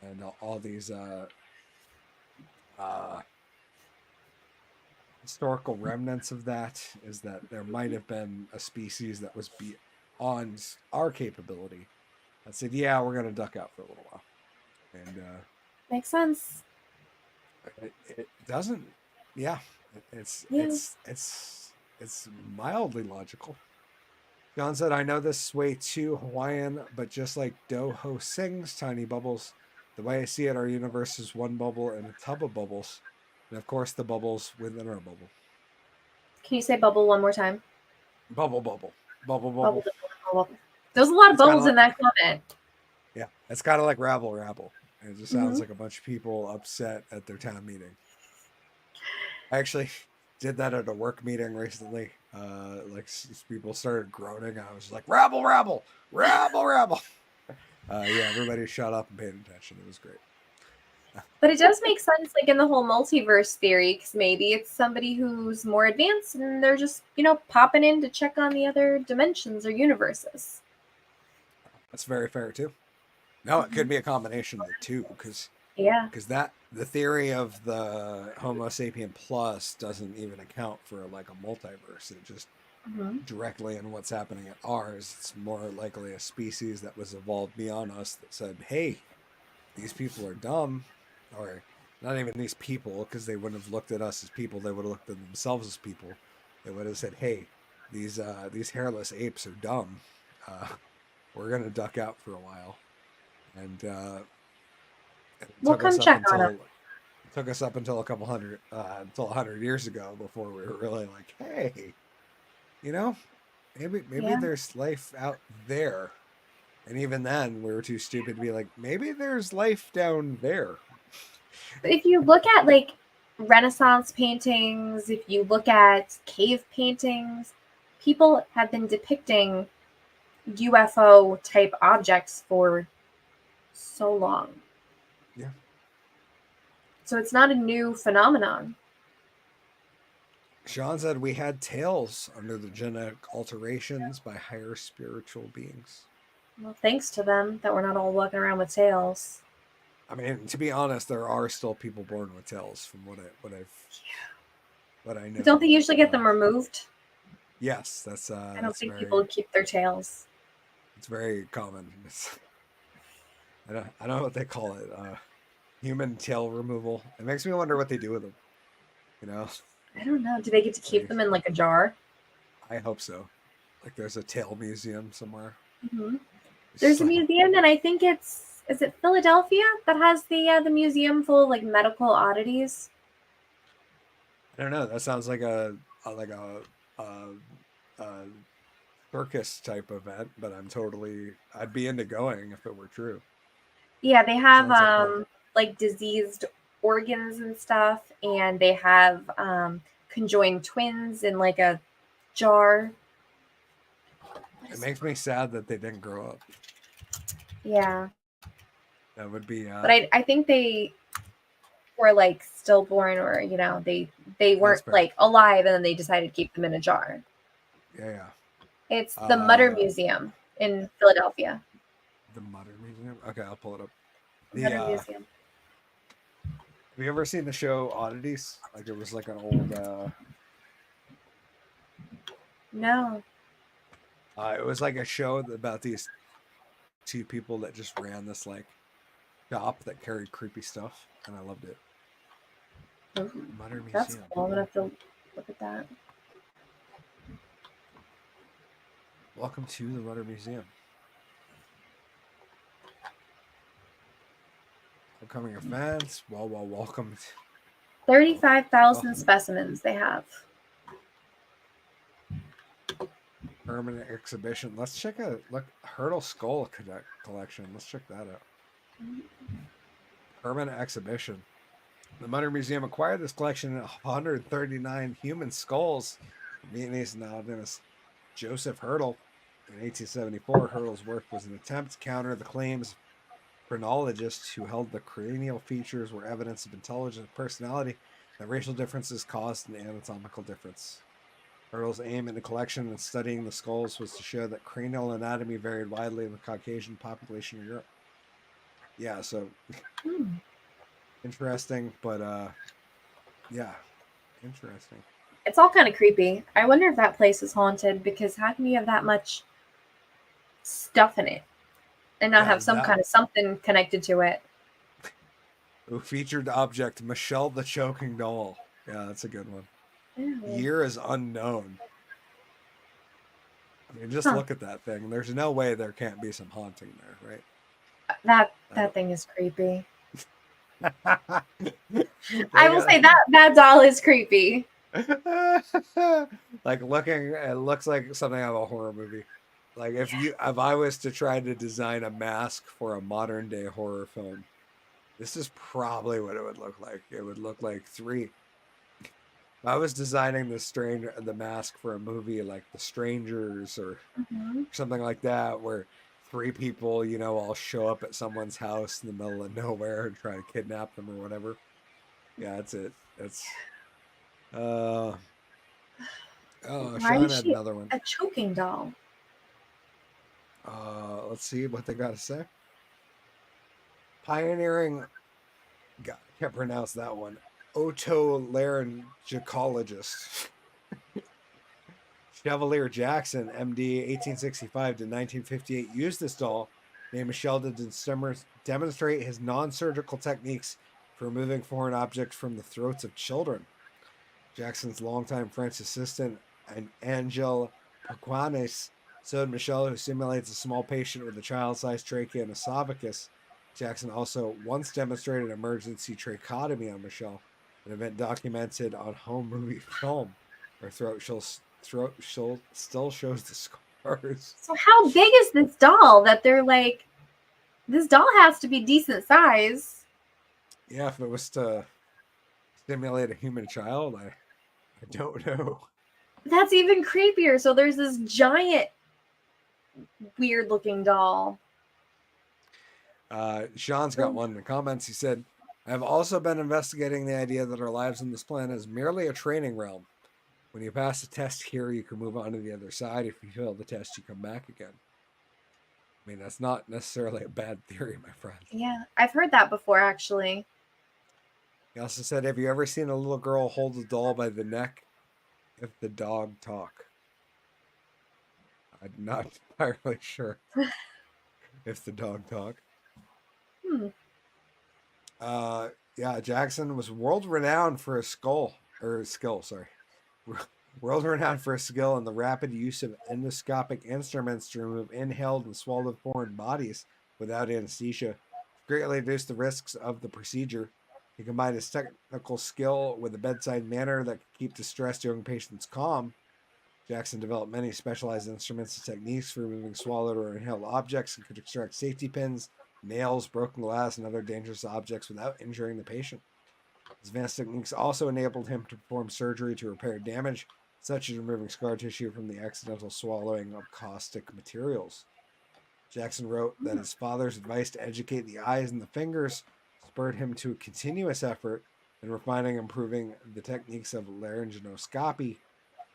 and all these historical remnants of that, is that there might have been a species that was beyond our capability that said, yeah, we're going to duck out for a little while. And Makes sense. it doesn't, yeah, it's mildly logical. John said, I know this is way too Hawaiian, but just like Doho sings Tiny Bubbles, the way I see it, our universe is one bubble and a tub of bubbles. And of course, the bubbles within our bubble. Can you say bubble one more time? Bubble, bubble, bubble, bubble. Bubble. There's a lot of bubbles in that comment. Yeah, it's kind of like rabble, rabble. It just sounds like a bunch of people upset at their town meeting. I actually did that at a work meeting recently. People started groaning. I was like, rabble, rabble, rabble, rabble. Yeah, everybody shut up and paid attention. It was great. But it does make sense, like in the whole multiverse theory, because maybe it's somebody who's more advanced and they're just, popping in to check on the other dimensions or universes. That's very fair too. No, it could be a combination of the two, because the theory of the Homo sapien plus doesn't even account for like a multiverse. It just directly in what's happening at ours. It's more likely a species that was evolved beyond us that said, "Hey, these people are dumb," or not even these people, because they wouldn't have looked at us as people. They would have looked at themselves as people. They would have said, "Hey, these hairless apes are dumb. We're gonna duck out for a while." And we'll come check on it. It took us up until until 100 years ago before we were really like, hey, maybe there's life out there. And even then, we were too stupid to be like, maybe there's life down there. But if you look at like Renaissance paintings, if you look at cave paintings, people have been depicting UFO type objects for so long. Yeah. So it's not a new phenomenon. Sean said we had tails under the genetic alterations by higher spiritual beings. Well, thanks to them that we're not all walking around with tails. I mean, to be honest, there are still people born with tails, from what I know. Don't they usually get them removed? Yes, that's. I don't think people keep their tails. It's very common. I don't know what they call it. Human tail removal. It makes me wonder what they do with them. I don't know. Do they get to keep them in like a jar? I hope so. Like there's a tail museum somewhere. Mm-hmm. There's a museum, and I think is it Philadelphia, that has the museum full of like medical oddities. I don't know. That sounds like a circus type event, but I'd be into going if it were true. Yeah, they have Sounds like fun. like diseased organs and stuff, and they have conjoined twins in like a jar. It makes me sad that they didn't grow up. Yeah. That would be. But I think they were like stillborn, or they weren't fair. like alive, and then they decided to keep them in a jar. Yeah. It's the Mutter Museum in Philadelphia. The Mutter Museum. Okay, I'll pull it up. Mutter Museum. Have you ever seen the show Oddities? Like it was like an old. No. It was like a show about these two people that just ran this like shop that carried creepy stuff, and I loved it. Mutter Museum. That's cool. I'm gonna have to look at that. Welcome to the Mutter Museum. Upcoming events. Well, welcome. 35,000 specimens they have. Permanent exhibition. Let's check out Hurdle Skull collection. Let's check that out. Permanent exhibition. The Mutter Museum acquired this collection of 139 human skulls. Vietnamese novelist Joseph Hurdle. In 1874, Hurdle's work was an attempt to counter the claims of phrenologists who held the cranial features were evidence of intelligence and personality, that racial differences caused an anatomical difference. Hurdle's aim in the collection and studying the skulls was to show that cranial anatomy varied widely in the Caucasian population of Europe. Yeah, so interesting, but yeah, interesting. It's all kind of creepy. I wonder if that place is haunted, because how can you have that much stuff in it and not have some kind of something connected to it? Featured object, Michelle the Choking Doll. Yeah, that's a good one. Year is unknown. I mean, just look at that thing. There's no way there can't be some haunting there, right? That thing is creepy. I will say that doll is creepy. Like it looks like something out of a horror movie. Like if I was to try to design a mask for a modern day horror film, this is probably what it would look like. It would look like if I was designing the mask for a movie like The Strangers or something like that, where 3 people, all show up at someone's house in the middle of nowhere and try to kidnap them or whatever. Yeah, that's it. That's Sean had another one. A choking doll. Let's see what they got to say. Pioneering, God, I can't pronounce that one. Otolaryngologist. Chevalier Jackson, MD, 1865 to 1958, used this doll named Michel to demonstrate his non-surgical techniques for removing foreign objects from the throats of children. Jackson's longtime French assistant, Angel Paquanes, showed Michel, who simulates a small patient with a child-sized trachea and esophagus. Jackson also once demonstrated emergency tracheotomy on Michel, an event documented on home movie film. Her throat still shows the scars. So how big is this doll that they're like, this doll has to be decent size? Yeah, if it was to stimulate a human child, I don't know. That's even creepier. So there's this giant, weird looking doll. Sean's got one in the comments. He said, I've also been investigating the idea that our lives on this planet is merely a training realm. When you pass the test here, you can move on to the other side. If you fail the test, you come back again. I mean, that's not necessarily a bad theory, my friend. Yeah, I've heard that before, actually. He also said, have you ever seen a little girl hold a doll by the neck if the dog talk? I'm not entirely sure if the dog talk. Yeah, Jackson was world-renowned for his skill. World-renowned for his skill in the rapid use of endoscopic instruments to remove inhaled and swallowed foreign bodies without anesthesia. Greatly reduced the risks of the procedure. He combined his technical skill with a bedside manner that could keep distressed young patients calm. Jackson developed many specialized instruments and techniques for removing swallowed or inhaled objects and could extract safety pins, nails, broken glass, and other dangerous objects without injuring the patient. His advanced techniques also enabled him to perform surgery to repair damage, such as removing scar tissue from the accidental swallowing of caustic materials. Jackson wrote that his father's advice to educate the eyes and the fingers spurred him to a continuous effort in refining and improving the techniques of laryngenoscopy.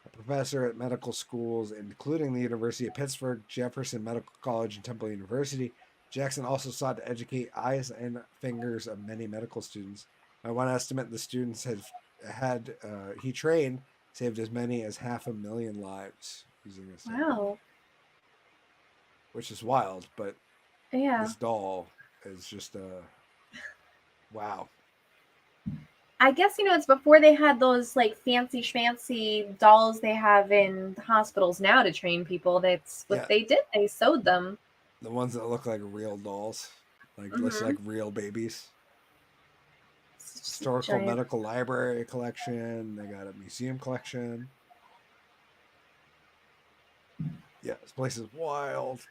A professor at medical schools, including the University of Pittsburgh, Jefferson Medical College, and Temple University, Jackson also sought to educate eyes and fingers of many medical students. By one estimate, the students he trained saved as many as 500,000 lives using this. Wow. Which is wild, but Yeah. this doll is just wow. I guess, it's before they had those like fancy schmancy dolls they have in hospitals now to train people. That's what they did. They sewed them. The ones that look like real dolls, looks like real babies. Historical Medical Library collection. They got a museum collection. Yeah, this place is wild.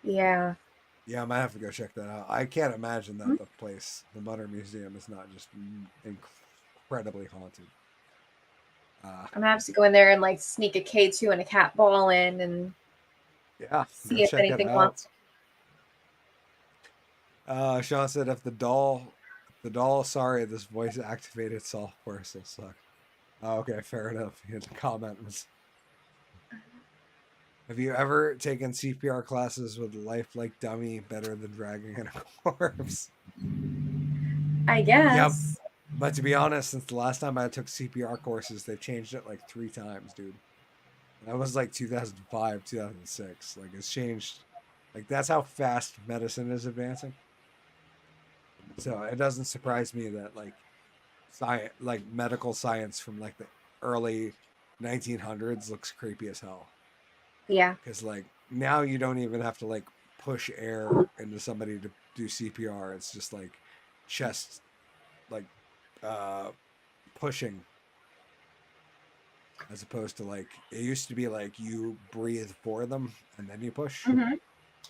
Yeah. Yeah, I might have to go check that out. I can't imagine that the Modern Museum, is not just incredibly haunted. I'm gonna have to go in there and like sneak a K2 and a cat ball in and see if anything wants. Sean said, if the doll, sorry, this voice activated software still suck. Oh, okay, fair enough. The comment was, have you ever taken CPR classes with a lifelike dummy better than dragging in a corpse? I guess. Yep. But to be honest, since the last time I took CPR courses, they've changed it like 3 times, dude. That was like 2005, 2006. Like, it's changed. Like, that's how fast medicine is advancing. So it doesn't surprise me that like medical science from like the early 1900s looks creepy as hell. Yeah. Because like now you don't even have to like push air into somebody to do CPR. It's just like chest, like pushing, as opposed to like it used to be like you breathe for them and then you push. Mm-hmm.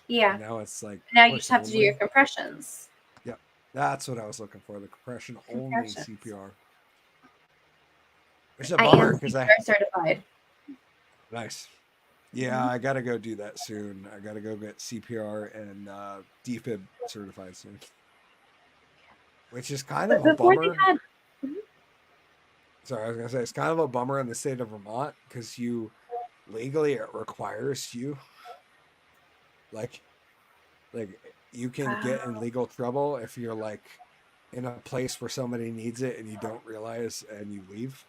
Yeah. And now it's like now you just have to do your compressions. Yep, that's what I was looking for. The compression only CPR. It's a bummer because I am certified. Nice. Yeah, I gotta go do that soon. I gotta go get CPR and defib certified soon. Which is kind of a bummer. Sorry, I was gonna say it's kind of a bummer in the state of Vermont because legally it requires you. Like you can get in legal trouble if you're like in a place where somebody needs it and you don't realize and you leave.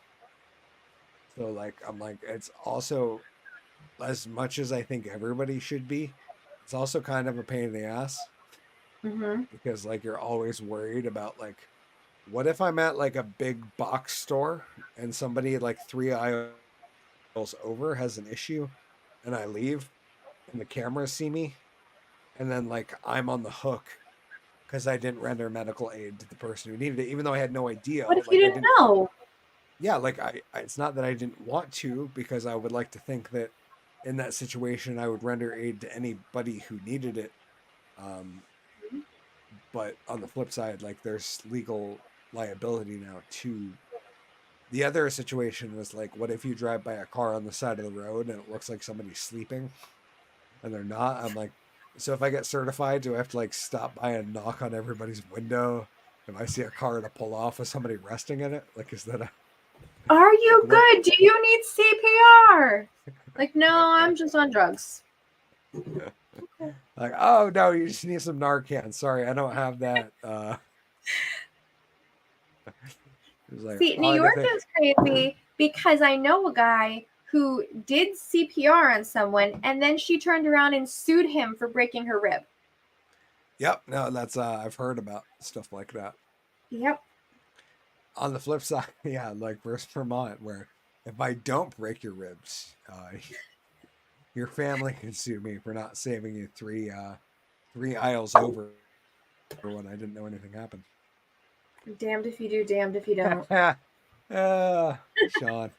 So like I'm like it's also, as much as I think everybody should be, it's also kind of a pain in the ass. Mm-hmm. Because like you're always worried about like, what if I'm at like a big box store and somebody like 3 aisles over has an issue and I leave and the cameras see me and then like I'm on the hook because I didn't render medical aid to the person who needed it, even though I had no idea. What if you didn't know? Yeah, like it's not that I didn't want to, because I would like to think that in that situation I would render aid to anybody who needed it. But on the flip side, like there's legal liability now too. The other situation was like, what if you drive by a car on the side of the road and it looks like somebody's sleeping and they're not? I'm like, so if I get certified, do I have to like stop by and knock on everybody's window if I see a car to pull off with somebody resting in it? Like, is that a... Are you good? Do you need CPR? Like, no, I'm just on drugs. Like, oh no, you just need some Narcan. Sorry, I don't have that. Like, see, New York is crazy because I know a guy who did CPR on someone and then she turned around and sued him for breaking her rib. Yep, no, that's I've heard about stuff like that. Yep. On the flip side, yeah, like versus Vermont, where if I don't break your ribs, your family can sue me for not saving you three aisles over when I didn't know anything happened. Damned if you do, damned if you don't. Sean,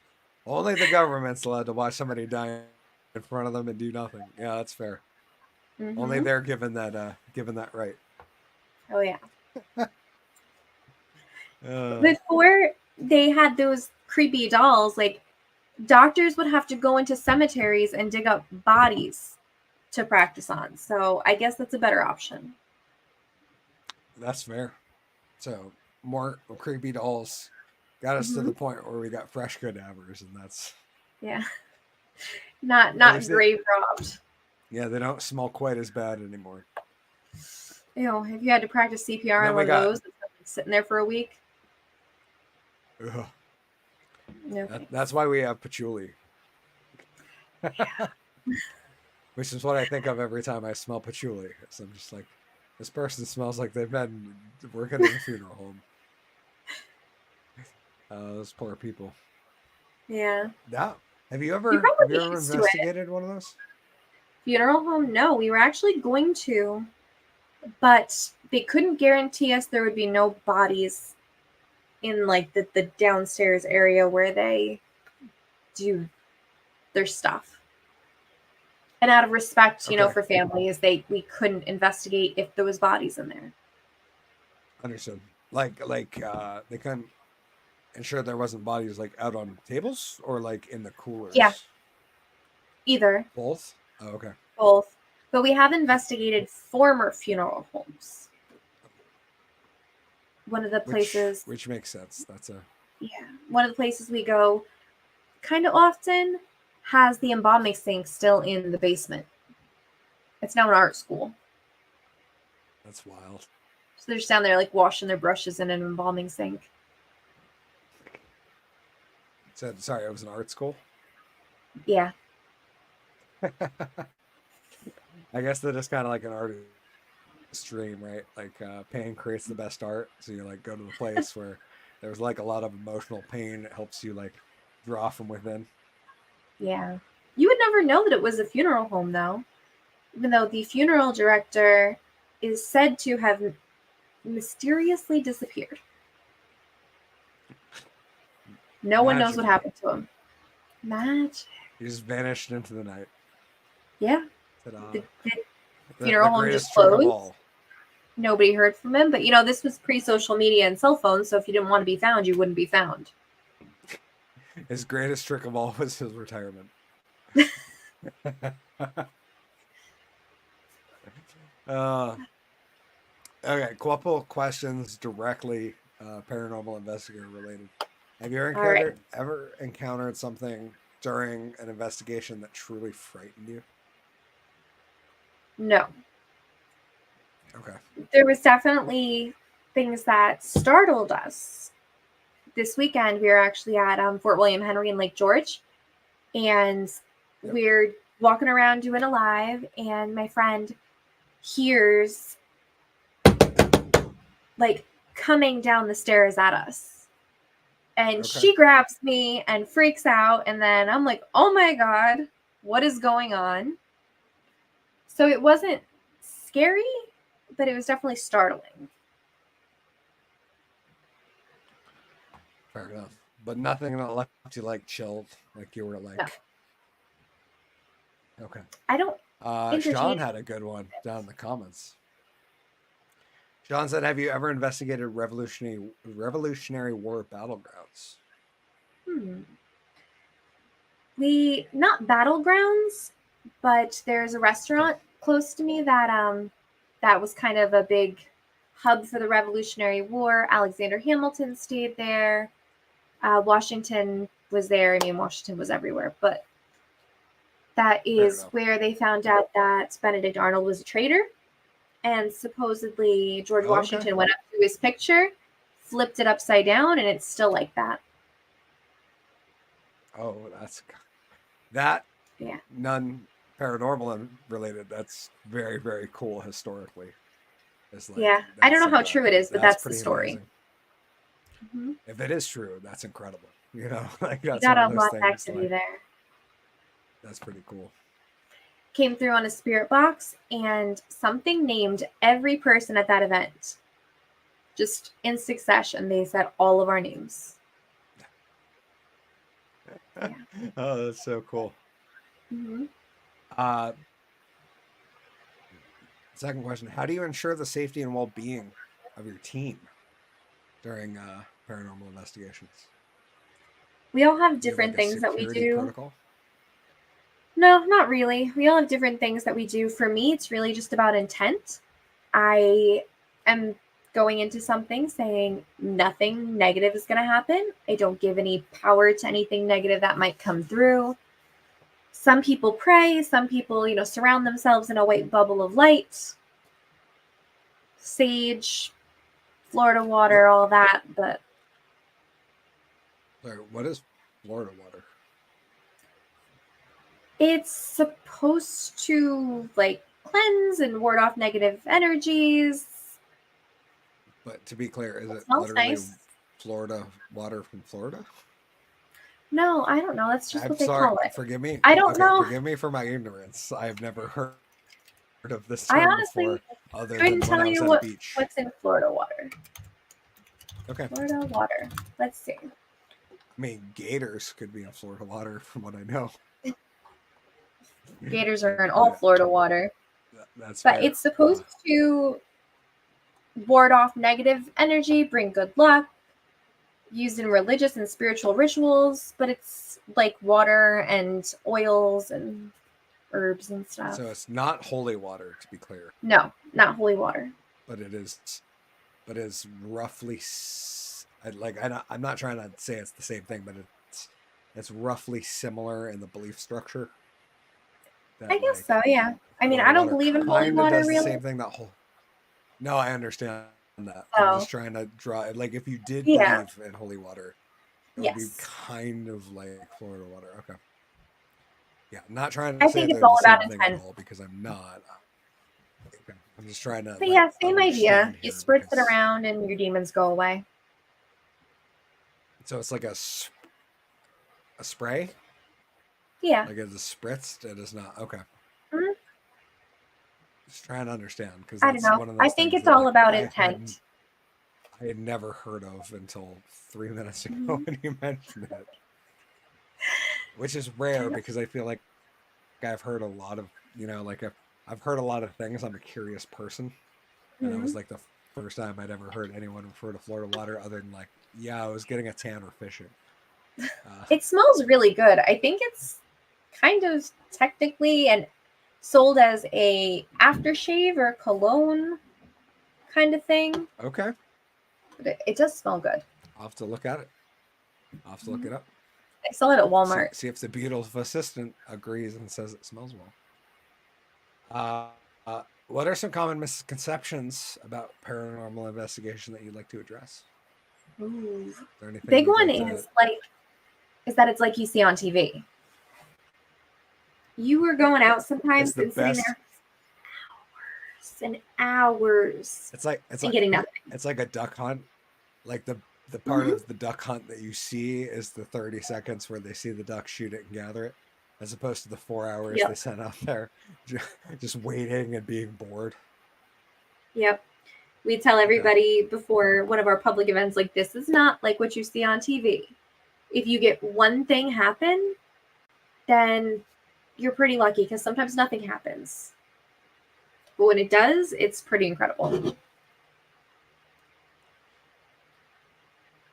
Only the government's allowed to watch somebody die in front of them and do nothing. Yeah, that's fair. Only Mhm. they're given that right. Oh yeah. Uh, Before they had those creepy dolls, like doctors would have to go into cemeteries and dig up bodies to practice on. So I guess that's a better option. that's fair. So more creepy dolls got us to Mhm. the point where we got fresh cadavers, and that's Yeah. at Not least grave robbed. they don't smell quite as bad anymore. If you had to practice CPR Then on we one of got those, sitting there for a week, ugh, no thanks. that's why we have patchouli. Which is what I think of every time I smell patchouli. So I'm just like, this person smells like they've been working in a funeral home. Those poor people. Yeah. Yeah. Have you You're ever probably used to it. investigated one of those? Funeral home? No, we were actually going to, but they couldn't guarantee us there would be no bodies in like the downstairs area where they do their stuff. And out of respect, Okay. for families, we couldn't investigate if there was bodies in there. Understood. Like they couldn't ensure there wasn't bodies like out on tables or like in the coolers. Yeah. Either. Both. Oh, okay. Both. But we have investigated former funeral homes. One of the places, which makes sense. one of the places we go kind of often has the embalming sink still in the basement. It's now an art school. That's wild. So they're just down there like washing their brushes in an embalming sink. So sorry, it was an art school. Yeah. I guess that is kind of like an art stream, right? Like pain creates the best art. So you like go to the place where there's like a lot of emotional pain. It helps you like draw from within. Yeah. You would never know that it was a funeral home, though. Even though the funeral director is said to have mysteriously disappeared. No one knows what happened to him. Magic. He just vanished into the night. Yeah. The funeral home just closed. Nobody heard from him. But, this was pre-social media and cell phones, so if you didn't want to be found, you wouldn't be found. His greatest trick of all was his retirement. Okay, couple questions directly paranormal investigator related. Have you ever encountered something during an investigation that truly frightened you? No. Okay. There was definitely things that startled us. This weekend, we were actually at Fort William Henry in Lake George, and we're walking around doing a live, and my friend hears like coming down the stairs at us. And she grabs me and freaks out, and then I'm like, oh my God, what is going on? So it wasn't scary, but it was definitely startling. Fair enough. But nothing that left you like chilled, like you were like. No. Okay. I don't. Sean had a good one down in the comments. Sean said, "Have you ever investigated Revolutionary War battlegrounds?" We not battlegrounds, but there's a restaurant close to me that was kind of a big hub for the Revolutionary War. Alexander Hamilton stayed there. Washington was there. I mean, Washington was everywhere, but that is where they found out that Benedict Arnold was a traitor. And supposedly George Washington went up to his picture, flipped it upside down, and it's still like that. Oh, that's that. Yeah. None paranormal related. That's very, very cool historically. Like, I don't know how true it is, but that's the story. Mm-hmm. If it is true, that's incredible. Like that's you got a lot of activity there. That's pretty cool. Came through on a spirit box, and something named every person at that event. Just in succession, they said all of our names. Oh, that's so cool. Hmm. Uh, second question: how do you ensure the safety and well-being of your team during paranormal investigations? We all have Do you have like different a things that we security do. protocol? No, not really. We all have different things that we do. For me, it's really just about intent. I am going into something saying nothing negative is going to happen. I don't give any power to anything negative that might come through. Some people pray, some people, surround themselves in a white bubble of light, sage, Florida water, all that. But Sorry, what is Florida water? it's supposed to like cleanse and ward off negative energies. But to be clear, is It it smells literally nice. Florida water from Florida? No, I don't know. That's just I'm what they sorry. call it. Forgive me. I don't Okay, know. forgive me for my ignorance. I've never heard of this I term honestly before, other couldn't than when tell I was you at a beach. what's in Florida water. Okay. Florida water. Let's see. I mean, gators could be in Florida water, from what I know. Gators are in all Florida water. That's But fair. it's supposed to ward off negative energy, bring good luck, used in religious and spiritual rituals, but it's like water and oils and herbs and stuff. So it's not holy water, to be clear, No, not holy water. but it is roughly I'm not trying to say it's the same thing, but it's roughly similar in the belief structure. I guess so, yeah. I mean, I don't believe in holy water does really. the same thing that whole. No, I understand that. Oh. I'm just trying to draw it. Like if you did Yeah. believe in holy water, it would be Yes. kind of like Florida water. Okay. Yeah, I'm not trying I to say think it's they're all the same about thing at intent. all because I'm not. Okay. I'm just trying to. But yeah, same idea. understand You here spritz it because- around and your demons go away. So it's like a spray. Yeah. Like it is spritzed. It is not. Okay. Mhm. Just trying to understand because I don't that's know. one of those I think things it's that, all like, about I intent. had never heard of until 3 minutes ago Mhm. when you mentioned it, which is rare because I feel like I've heard a lot of I've heard a lot of things. I'm a curious person, and it was Mhm. like the first time I'd ever heard anyone refer to Florida water other than like, yeah, I was getting a tan or fishing. It smells really good. I think it's kind of technically and sold as a aftershave or cologne kind of thing. Okay, But it does smell good. I'll have to look at it. I'll have to look it up. I saw it at Walmart. See if the beautiful assistant agrees and says it smells well. What are some common misconceptions about paranormal investigation that you'd like to address? Ooh. Is there anything Big you'd one like to- is that it's like you see on TV. You were going out sometimes It's the and sitting best. there hours and hours It's like and getting nothing. it's like a duck hunt. Like the part Mhm. of the duck hunt that you see is the 30 seconds where they see the duck, shoot it, and gather it, as opposed to the 4 hours Yep. they sent out there just waiting and being bored. Yep. We tell everybody before one of our public events, like, this is not like what you see on TV. If you get one thing happen, then you're pretty lucky because sometimes nothing happens. But when it does, it's pretty incredible.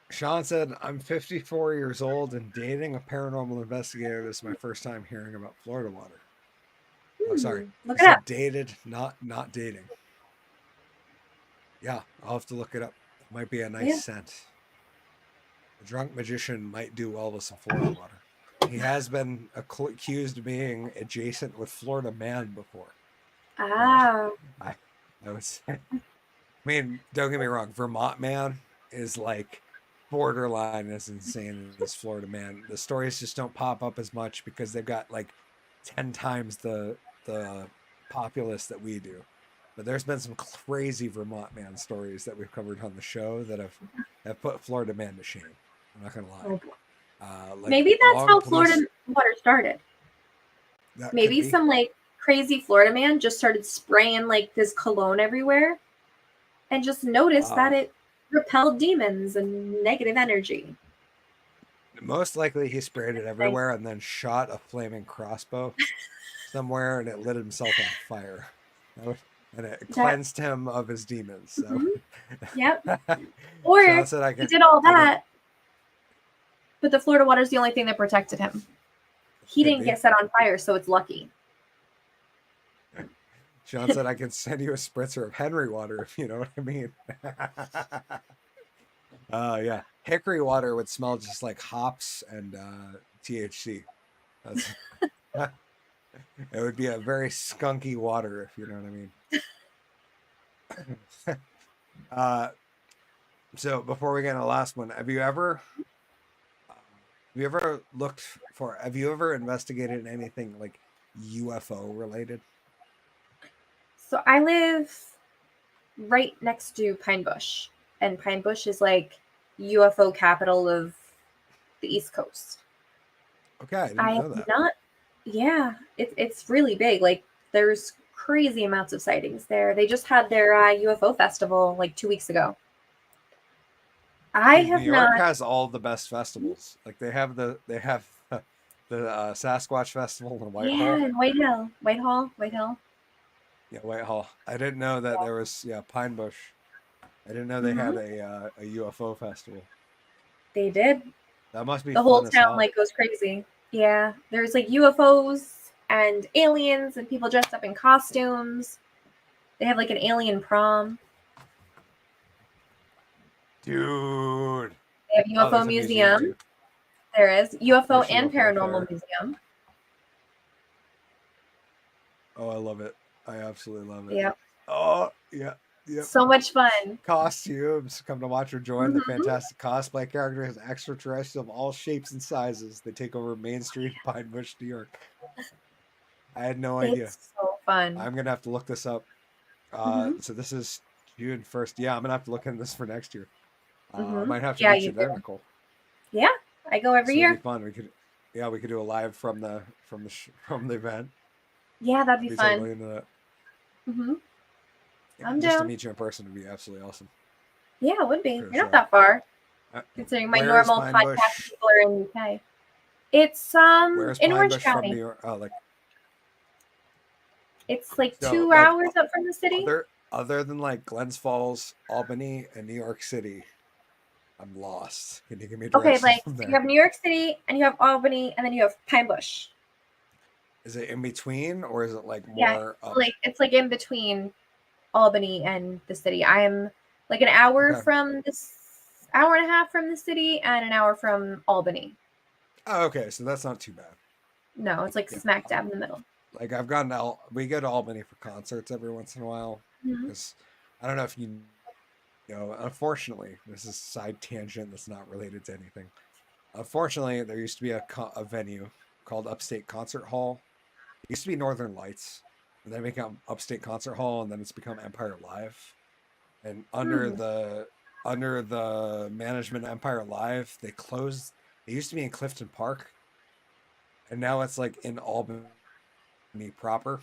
Sean said, I'm 54 years old and dating a paranormal investigator. This is my first time hearing about Florida water. Oh, sorry. Look I it said up. dated, not dating. Yeah, I'll have to look it up. It might be a nice Yeah. scent. The drunk magician might do well with some Florida water. He has been accused of being adjacent with Florida man before. Ah. I would say. I mean, don't get me wrong. Vermont man is like borderline as insane as Florida man. The stories just don't pop up as much because they've got like 10 times the populace that we do. But there's been some crazy Vermont man stories that we've covered on the show that have put Florida man to shame. I'm not gonna lie. Oh, boy. Like Maybe that's long how police- Florida water started. that Maybe could be. some like crazy Florida man just started spraying like this cologne everywhere and just noticed that it repelled demons and negative energy. Most likely he sprayed it everywhere and then shot a flaming crossbow somewhere and it lit himself on fire. And it cleansed him of his demons. So Yep. Or Sean said he did all I that, but the Florida water is the only thing that protected him. He didn't get set on fire, so it's lucky. Sean said I can send you a spritzer of Henry water if you know what I mean. Yeah. Hickory water would smell just like hops and THC. That's it would be a very skunky water, if you know what I mean. So before we get into the last one, have you ever investigated anything like UFO related? So I live right next to Pine Bush, and Pine Bush is like UFO capital of the East Coast. Okay, I didn't know that. Yeah, it's really big. Like there's crazy amounts of sightings there. They just had their UFO festival like 2 weeks ago. New York has all the best festivals. Like they have the Sasquatch Festival in Whitehall. Yeah, in Whitehall. Yeah, Whitehall. I didn't know that there was Pine Bush. I didn't know they had a UFO festival. They did. That must be the whole town like goes crazy. Yeah, there's like UFOs and aliens and people dressed up in costumes. They have like an alien prom. Dude. They have UFO museum. There is UFO and paranormal museum. Oh, I love it. I absolutely love it. Yeah. Oh, yeah. Yep. So much fun. Costumes. Come to watch or join the fantastic cosplay characters, extraterrestrials of all shapes and sizes. They take over Main Street, Pine Bush, New York. I had no idea. It's so fun. I'm gonna have to look this up. So this is June 1st. Yeah, I'm gonna have to look into this for next year. I might have to meet you there, Nicole. Yeah, I go every year. It'd be fun. We could do a live from the event. Yeah, that'd be fun. Totally into that. I'm just down. to meet you in person would be absolutely awesome. Yeah, it would be. You're not that far. Considering my normal podcast people are in the UK. It's in Orange County. From New York? It's like 2 hours up from the city. Other than like Glens Falls, Albany, and New York City, I'm lost. Can you give me directions? Okay, like you have New York City and you have Albany and then you have Pine Bush. Is it in between or is it like more up? It's like in between Albany and the city. I am like an hour from this hour and a half from the city and an hour from Albany. Oh, okay, so that's not too bad. No, it's like smack dab in the middle. Like we go to Albany for concerts every once in a while because I don't know if you know. Unfortunately, this is a side tangent that's not related to anything. Unfortunately, there used to be a venue called Upstate Concert Hall. It used to be Northern Lights, and then it became Upstate Concert Hall, and then it's become Empire Live. And under the management of Empire Live, they closed. It used to be in Clifton Park, and now it's like in Albany proper,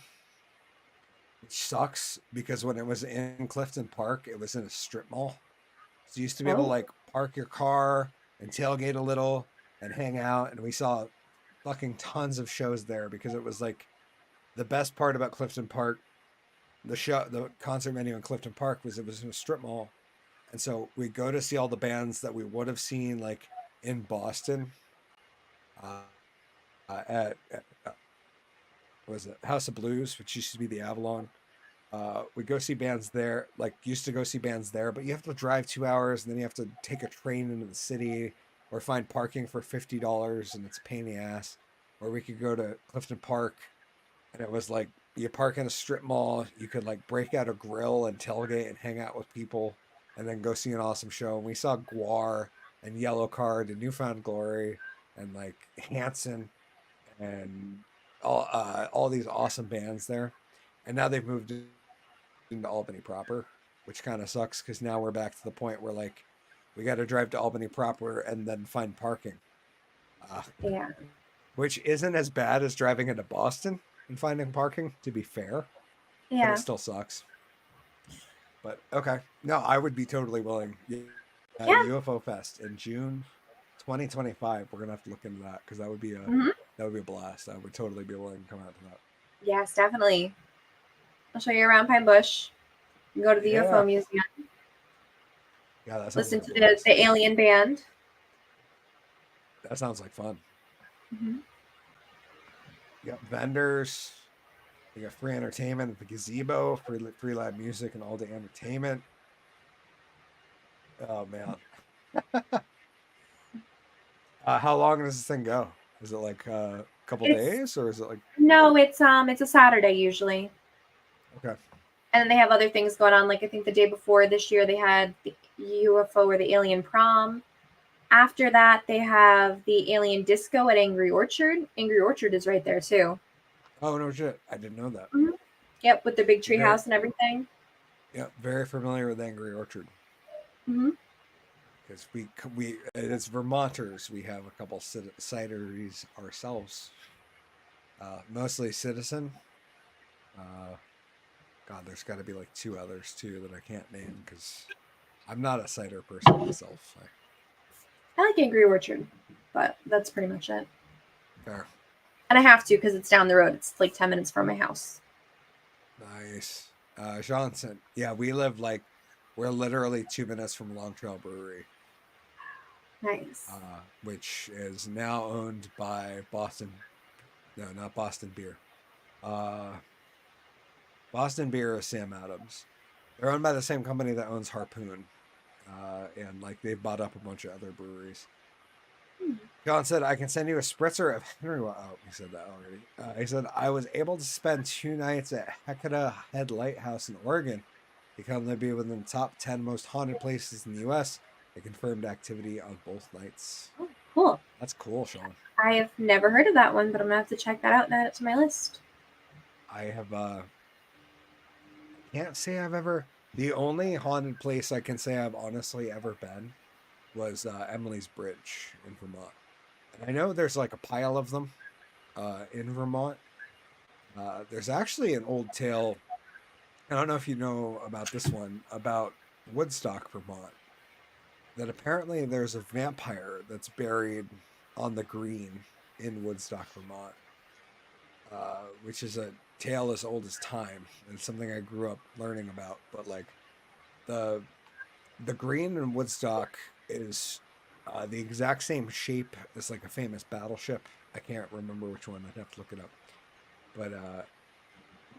which sucks because when it was in Clifton Park, it was in a strip mall. So you used to be able to like park your car and tailgate a little and hang out, and we saw fucking tons of shows there because it was like the best part about Clifton Park. The concert venue in Clifton Park was it was in a strip mall, and so we go to see all the bands that we would have seen like in Boston at what was it, House of Blues, which used to be the Avalon. We go see bands there, used to go see bands there, but you have to drive 2 hours and then you have to take a train into the city or find parking for $50 and it's a pain in the ass. Or we could go to Clifton Park and it was like you park in a strip mall, you could like break out a grill and tailgate and hang out with people and then go see an awesome show. And we saw Guar and Yellowcard and Newfound Glory and like Hanson and all these awesome bands there. And now they've moved into Albany proper, which kind of sucks because now we're back to the point where like we got to drive to Albany proper and then find parking. Yeah. Which isn't as bad as driving into Boston and finding parking, to be fair. Yeah. But it still sucks. But okay. No, I would be totally willing. Yeah. UFO Fest in June 2025. We're gonna have to look into that because that would be a Mhm. blast. I would totally be willing to come out to that. Yes, definitely. I'll show you around Pine Bush. You go to the Yeah. UFO museum. Yeah, that sounds Listen like to a blast. the alien band. That sounds like fun. Mhm. You got vendors. You got free entertainment at the gazebo, free live music, and all day entertainment. Oh man. How long does this thing go? Is it like a couple It's days, or is it like no, it's a Saturday usually. okay? And then they have other things going on. Like I think the day before this year they had the UFO or the alien prom. After that they have the alien disco at Angry Orchard. Angry Orchard is right there too. Oh no shit! I didn't know that. Mhm. Yep, with their big tree Very, house and everything. yeah, very familiar with Angry Orchard Hmm. because we as Vermonters we have a couple cideries ourselves. Mostly Citizen. God, there's got to be like two others too that I can't name because I'm not a cider person myself. I like Angry Orchard, but that's pretty much it. Fair. And I have to because it's down the road. It's like 10 minutes from my house. Nice. Johnson. Yeah, we're literally 2 minutes from Long Trail Brewery, Nice. which is now owned by Boston. No, not Boston Beer. Boston Beer is Sam Adams. They're owned by the same company that owns Harpoon. And like they've bought up a bunch of other breweries. John said, I can send you a spritzer of Henry. Oh, he said that already. He said, I was able to spend 2 nights at Hecata Head Lighthouse in Oregon. Become to be within the top 10 most haunted places in the U.S. They confirmed activity on both nights. Oh, cool. That's cool, Sean. I have never heard of that one, but I'm going to have to check that out and add it to my list. I have, can't say I've ever, the only haunted place I can say I've honestly ever been was Emily's Bridge in Vermont. And I know there's like a pile of them in Vermont. There's actually an old tale. I don't know if you know about this one, about Woodstock, Vermont, that apparently there's a vampire that's buried on the green in Woodstock, Vermont, which is a tale as old as time and something I grew up learning about. But like the green in Woodstock is the exact same shape as like a famous battleship. I can't remember which one. I'd have to look it up. But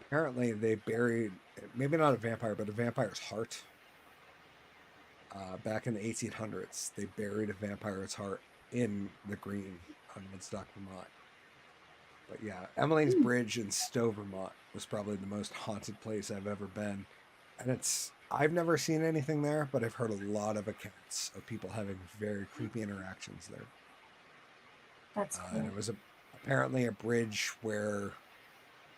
apparently they buried, maybe not a vampire, but a vampire's heart. Back in the 1800s, they buried a vampire's heart in the green on Woodstock, Vermont. But yeah, Emily's Bridge in Stowe, Vermont was probably the most haunted place I've ever been. And I've never seen anything there, but I've heard a lot of accounts of people having very creepy interactions there. That's cool. And it was apparently a bridge where,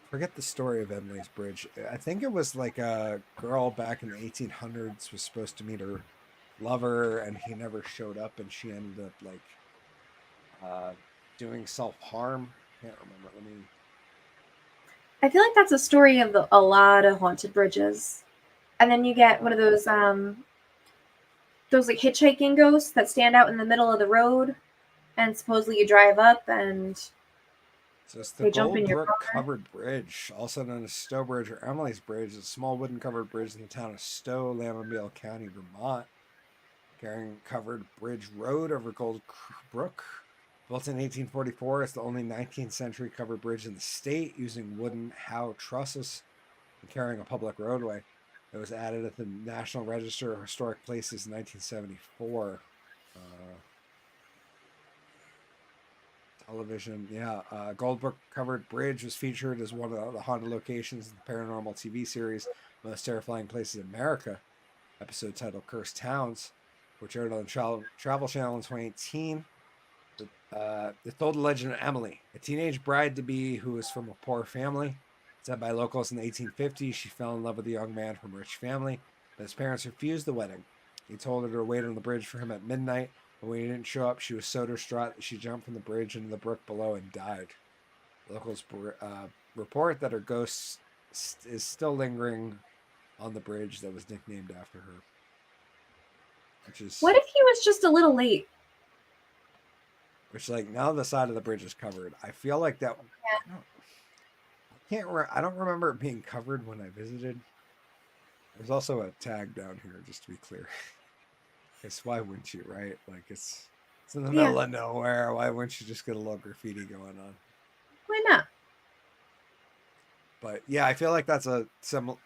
forget the story of Emily's Bridge. I think it was like a girl back in the 1800s was supposed to meet her lover, and he never showed up, and she ended up like doing self-harm. Can't remember. I feel like that's a story of a lot of haunted bridges. And then you get one of those like hitchhiking ghosts that stand out in the middle of the road, and supposedly you drive up and It's the they jump in your Goldbrook car. Covered Bridge, also known as Stowe Bridge or Emily's Bridge, is a small wooden covered bridge in the town of Stowe, Lambertville County, Vermont, carrying covered bridge road over Goldbrook. Built in 1844, it's the only 19th century covered bridge in the state, using wooden howe trusses and carrying a public roadway. It was added at the National Register of Historic Places in 1974. Television, yeah. Goldbrook Covered Bridge was featured as one of the haunted locations in the Paranormal TV series Most Terrifying Places in America, episode titled Cursed Towns, which aired on Travel Channel in 2018. It told the legend of Emily, a teenage bride-to-be who was from a poor family. Said by locals in the 1850s, she fell in love with a young man from a rich family, but his parents refused the wedding. He told her to wait on the bridge for him at midnight, but when he didn't show up, she was so distraught that she jumped from the bridge into the brook below and died. Locals report that her ghost is still lingering on the bridge that was nicknamed after her. What if he was just a little late? which like now the side of the bridge is covered. I feel like that. Yeah. I don't remember it being covered when I visited. There's also a tag down here, just to be clear. Because why wouldn't you, right? Like it's in the Yeah. middle of nowhere. Why wouldn't you just get a little graffiti going on? Why not? But yeah, I feel like that's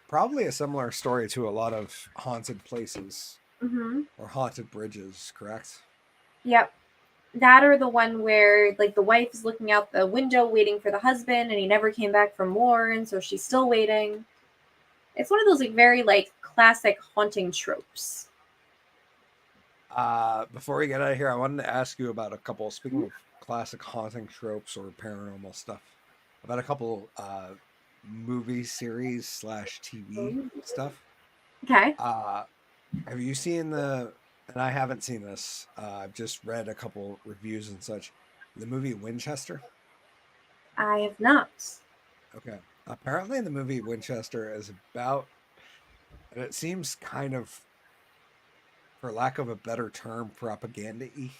probably a similar story to a lot of haunted places Mm-hmm. or haunted bridges, correct? Yep. That or the one where like the wife is looking out the window waiting for the husband and he never came back from war, and so she's still waiting. It's one of those like very like classic haunting tropes. Before we get out of here, I wanted to ask you about a couple, speaking of classic haunting tropes or paranormal stuff, about a couple movie series / TV stuff. Okay. Have you seen and I haven't seen this, I've just read a couple reviews and such, the movie Winchester? I have not. Okay. Apparently the movie Winchester is about, and it seems kind of, for lack of a better term, propaganda-y.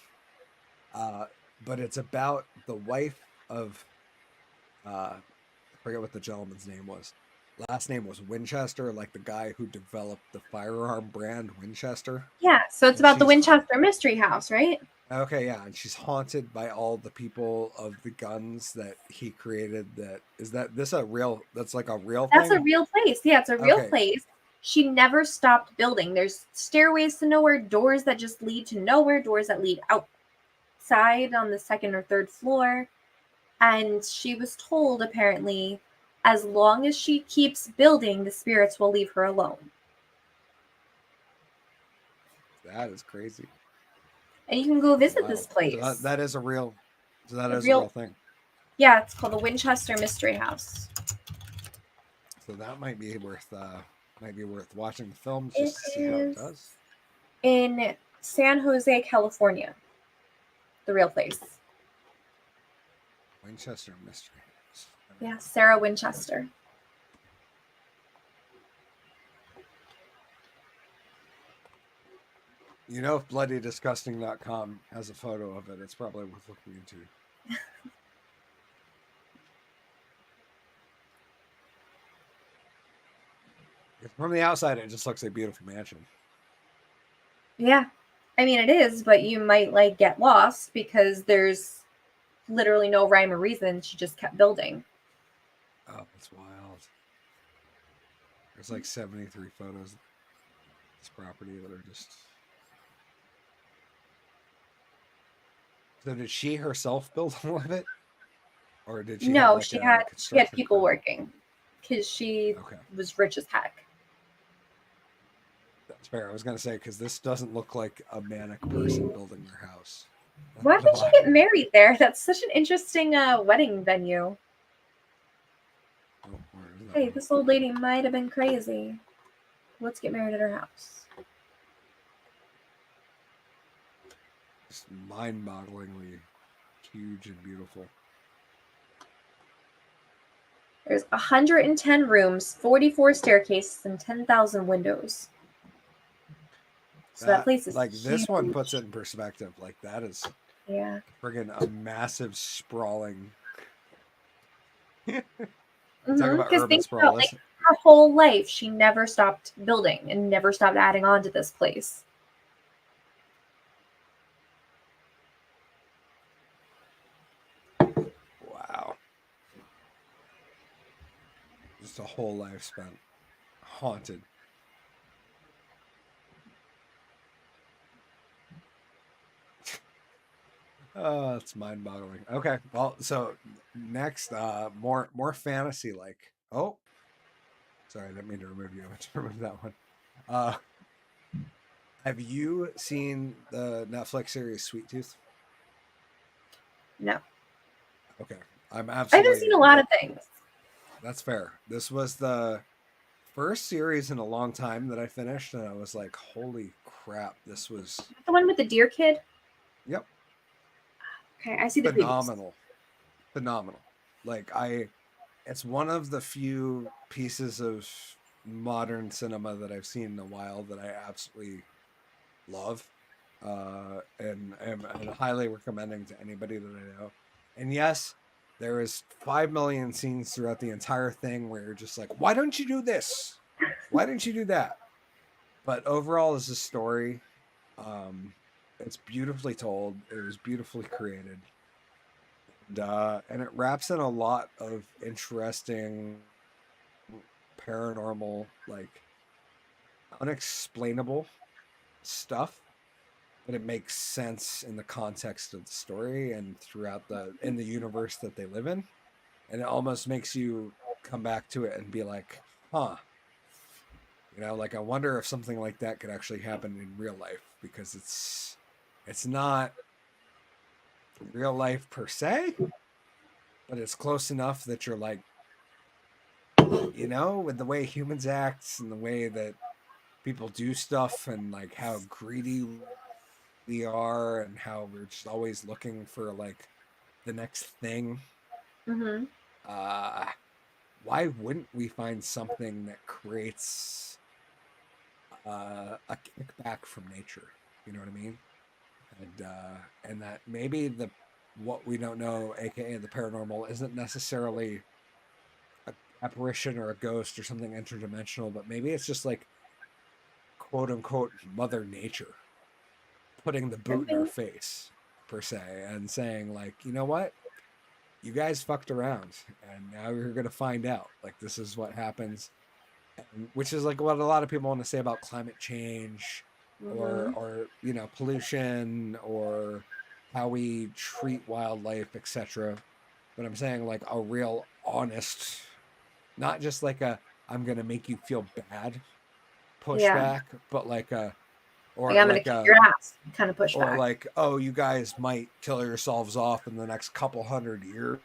But it's about the wife of, I forget what the gentleman's name was. Last name was Winchester, like the guy who developed the firearm brand Winchester. Yeah, so it's And about the she's Winchester Mystery House, right? Okay, yeah, and she's haunted by all the people of the guns that he created. That's like a real That's a thing? real place. Yeah, it's a real Okay, place. She never stopped building. There's stairways to nowhere, doors that just lead to nowhere, doors that lead outside on the second or third floor. And she was told, apparently, as long as she keeps building, the spirits will leave her alone. that is crazy. And you can go visit this Wild. place. So that is a real, so that A is a real real, thing. yeah, it's called the Winchester Mystery House. So that might be worth watching the film It just to see how it is does. in San Jose, California. The real place. Winchester Mystery. Yeah, Sarah Winchester. You know, if bloodydisgusting.com has a photo of it, it's probably worth looking into. From the outside, it just looks like a beautiful mansion. Yeah. I mean, it is, but you might like get lost because there's literally no rhyme or reason. She just kept building. Oh, that's wild. There's like 73 photos of this property that are just. So did she herself build all of it, or did she have No, like she a had construction people crew? working because she Okay, was rich as heck. that's fair. I was gonna say because this doesn't look like a manic person building their house. Why The did she get married there? That's such an interesting wedding venue. Oh, where is that Hey, one? this old lady might have been crazy. Let's get married at her house. Just mind-bogglingly huge and beautiful. There's 110 rooms, 44 staircases, and 10,000 windows. So that place is like this one huge. puts it in perspective. Like that is Yeah. friggin' a massive sprawling. Talk Because about urban think sprawl. about like her whole life, she never stopped building and never stopped adding on to this place. Wow. Just a whole life spent haunted. Oh, it's mind-boggling. Okay, well, so next, more fantasy like. Oh, sorry, I didn't mean to remove you. I meant to remove that one. Have you seen the Netflix series Sweet Tooth? No. Okay, I haven't seen a lot of things. That's fair. This was the first series in a long time that I finished, and I was like, "Holy crap! This was The one with the deer kid? yep, Okay, I see the previews. phenomenal. Like it's one of the few pieces of modern cinema that I've seen in a while that I absolutely love. and highly recommending to anybody that I know. And yes, there is 5 million scenes throughout the entire thing where you're just like, why don't you do this? Why didn't you do that? But overall, as a story, it's beautifully told. It was beautifully created, and it wraps in a lot of interesting paranormal, like unexplainable stuff, but it makes sense in the context of the story and throughout in the universe that they live in, and it almost makes you come back to it and be like, huh, like I wonder if something like that could actually happen in real life, because it's not real life per se, but it's close enough that you're like, with the way humans act and the way that people do stuff and like how greedy we are and how we're just always looking for like the next thing. Mm-hmm. Why wouldn't we find something that creates a kickback from nature? You know what I mean? And that maybe what we don't know, aka the paranormal, isn't necessarily an apparition or a ghost or something interdimensional, but maybe it's just like quote unquote Mother Nature putting the boot in our face, per se, and saying like, you know what? You guys fucked around, and now you're gonna find out. Like, this is what happens, which is like what a lot of people want to say about climate change, or pollution, or how we treat wildlife, etc. But I'm saying like a real honest, not just like I'm gonna make you feel bad pushback, but like or like I'm like gonna kick your ass kind of pushback. Or like, oh, you guys might kill yourselves off in the next couple hundred years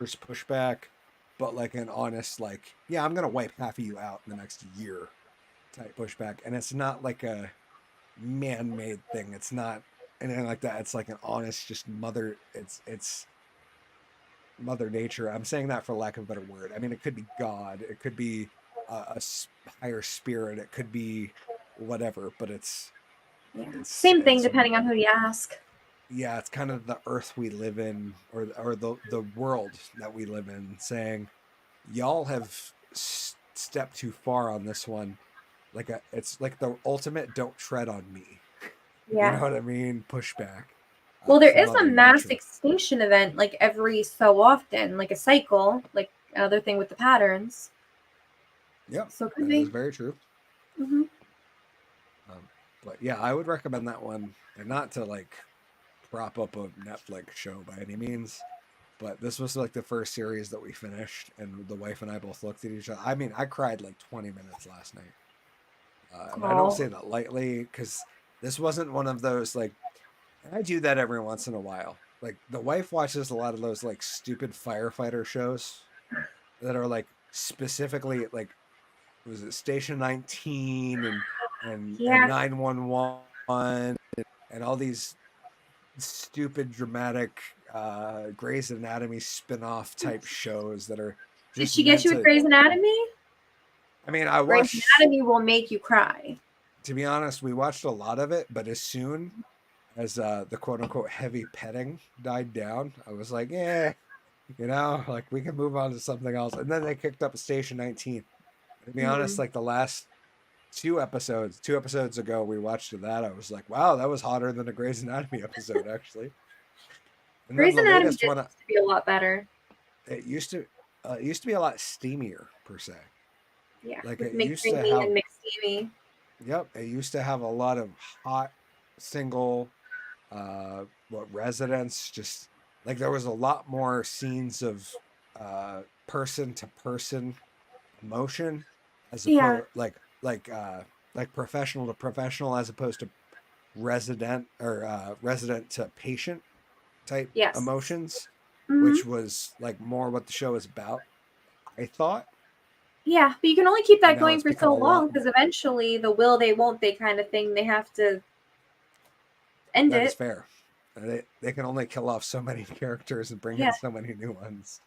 pushback, but like an honest, like, yeah, I'm gonna wipe half of you out in the next year type pushback. And it's not like a man-made thing. It's not anything like that. It's like an honest, just it's Mother Nature. I'm saying that for lack of a better word. I mean, it could be God, it could be a higher spirit, it could be whatever, but it's same thing depending on who you ask. Yeah, it's kind of the earth we live in, or the world that we live in, saying y'all have stepped too far on this one. It's like the ultimate "don't tread on me." Yeah, you know what I mean? Pushback. Well, there is a mass extinction event like every so often, like a cycle, like another thing with the patterns. Yeah, so it could that be is very true. Mm-hmm. But yeah, I would recommend that one, and not to like prop up a Netflix show by any means, but this was like the first series that we finished, and the wife and I both looked at each other. I mean, I cried like 20 minutes last night, and I don't say that lightly, because this wasn't one of those like, and I do that every once in a while. Like, the wife watches a lot of those like stupid firefighter shows that are like specifically like, was it Station 19 and 911 and all these stupid dramatic Grey's Anatomy spin-off type shows that are Did just she get you with Grey's Anatomy? I mean, I Grey's watched Anatomy will make you cry. To be honest, we watched a lot of it, but as soon as the quote-unquote heavy petting died down, I was like, yeah, like we can move on to something else. And then they kicked up Station 19. To be honest, like the last two episodes ago, we watched that. I was like, wow, that was hotter than a Grey's Anatomy episode, actually. And Grey's Anatomy used to be a lot better. It used to be a lot steamier, per se. Yeah, like with it used to have and McSteamy. Yep, it used to have a lot of hot single residents. Just like there was a lot more scenes of person to person emotion, as opposed like professional to professional, as opposed to resident to patient type emotions, which was like more what the show is about, I thought. Yeah, but you can only keep that going for so long, because eventually the will they won't they kind of thing, they have to end it. That is fair. They can only kill off so many characters and bring in so many new ones.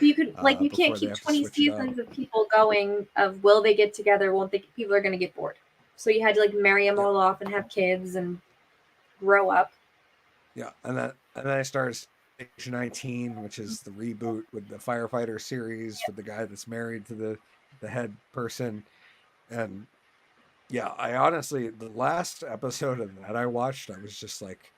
You could you can't keep 20 seasons of people going of will they get together, won't they? People are going to get bored. So you had to like marry them all off and have kids, and grow up. Yeah, and then I started Station 19, which is the reboot with the firefighter series with the guy that's married to the head person. And yeah, I honestly, the last episode of that I watched, I was just like,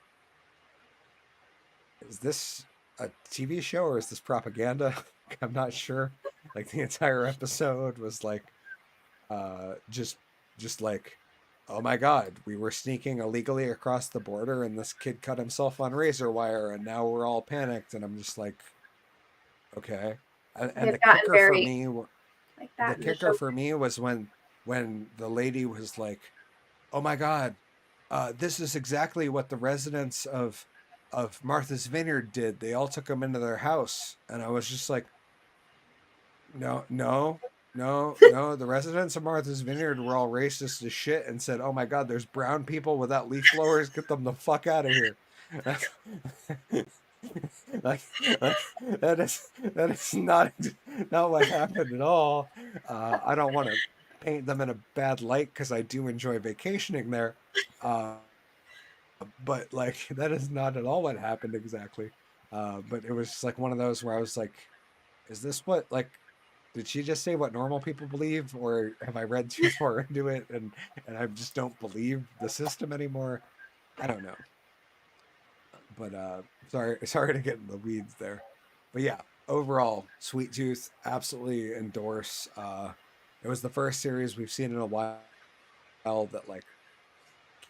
is this a TV show or is this propaganda? I'm not sure. Like the entire episode was like just like, oh my god, we were sneaking illegally across the border and this kid cut himself on razor wire and now we're all panicked, and I'm just like, okay. And They've gotten very like the that in the kicker show. for me was when the lady was like, oh my god, this is exactly what the residents of Martha's Vineyard did. They all took him into their house, and I was just like, no, no, no, no. The residents of Martha's Vineyard were all racist as shit and said, "Oh my God, there's brown people without leaf blowers. Get them the fuck out of here." like, like that is not what happened at all. I don't want to paint them in a bad light because I do enjoy vacationing there. But like that is not at all what happened exactly. But it was just like one of those where I was like, is this what, like, did she just say what normal people believe, or have I read too far into it and I just don't believe the system anymore? I don't know. But sorry to get in the weeds there. But yeah, overall, Sweet Tooth, absolutely endorse. It was the first series we've seen in a while that like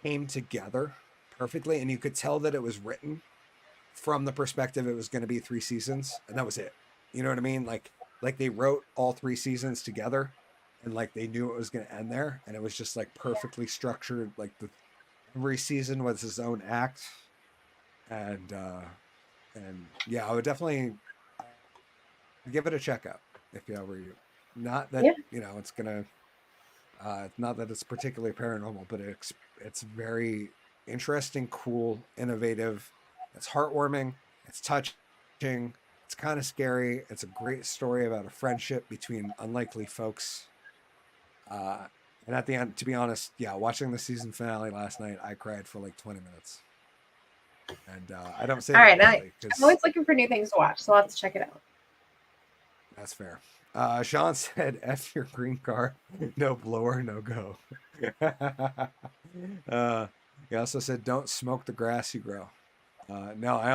came together perfectly, and you could tell that it was written from the perspective it was going to be 3 seasons, and that was it. You know what I mean? Like they wrote all 3 seasons together, and like they knew it was going to end there, and it was just like perfectly structured. Like every season was its own act, and yeah, I would definitely give it a check out if I were you. Not that it's gonna. Not that it's particularly paranormal, but it's very interesting, cool, innovative. It's heartwarming. It's touching. It's kind of scary. It's a great story about a friendship between unlikely folks. And at the end, to be honest, yeah, watching the season finale last night, I cried for like 20 minutes. And I don't say all right. that I'm always looking for new things to watch, so I'll have to check it out. That's fair. Sean said, F your green card. No blower, no go. He also said, don't smoke the grass you grow. No, I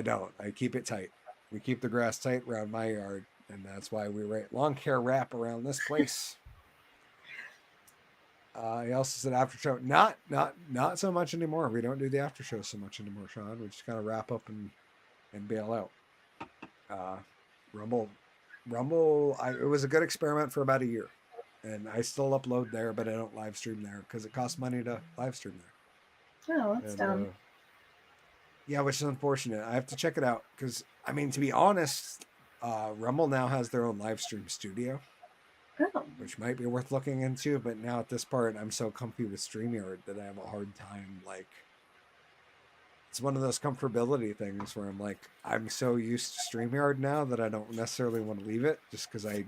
don't. I keep it tight. We keep the grass tight around my yard, and that's why we write lawn care wrap around this place. He also said after show, not so much anymore. We don't do the after show so much anymore, Sean. We just kind of wrap up and bail out. Rumble, it was a good experiment for about a year, and I still upload there, but I don't live stream there because it costs money to live stream there. Oh, that's dumb. Yeah, which is unfortunate. I have to check it out because, I mean, to be honest, Rumble now has their own live stream studio, which might be worth looking into. But now at this part, I'm so comfy with StreamYard that I have a hard time, like, it's one of those comfortability things where I'm like, I'm so used to StreamYard now that I don't necessarily want to leave it just because I'm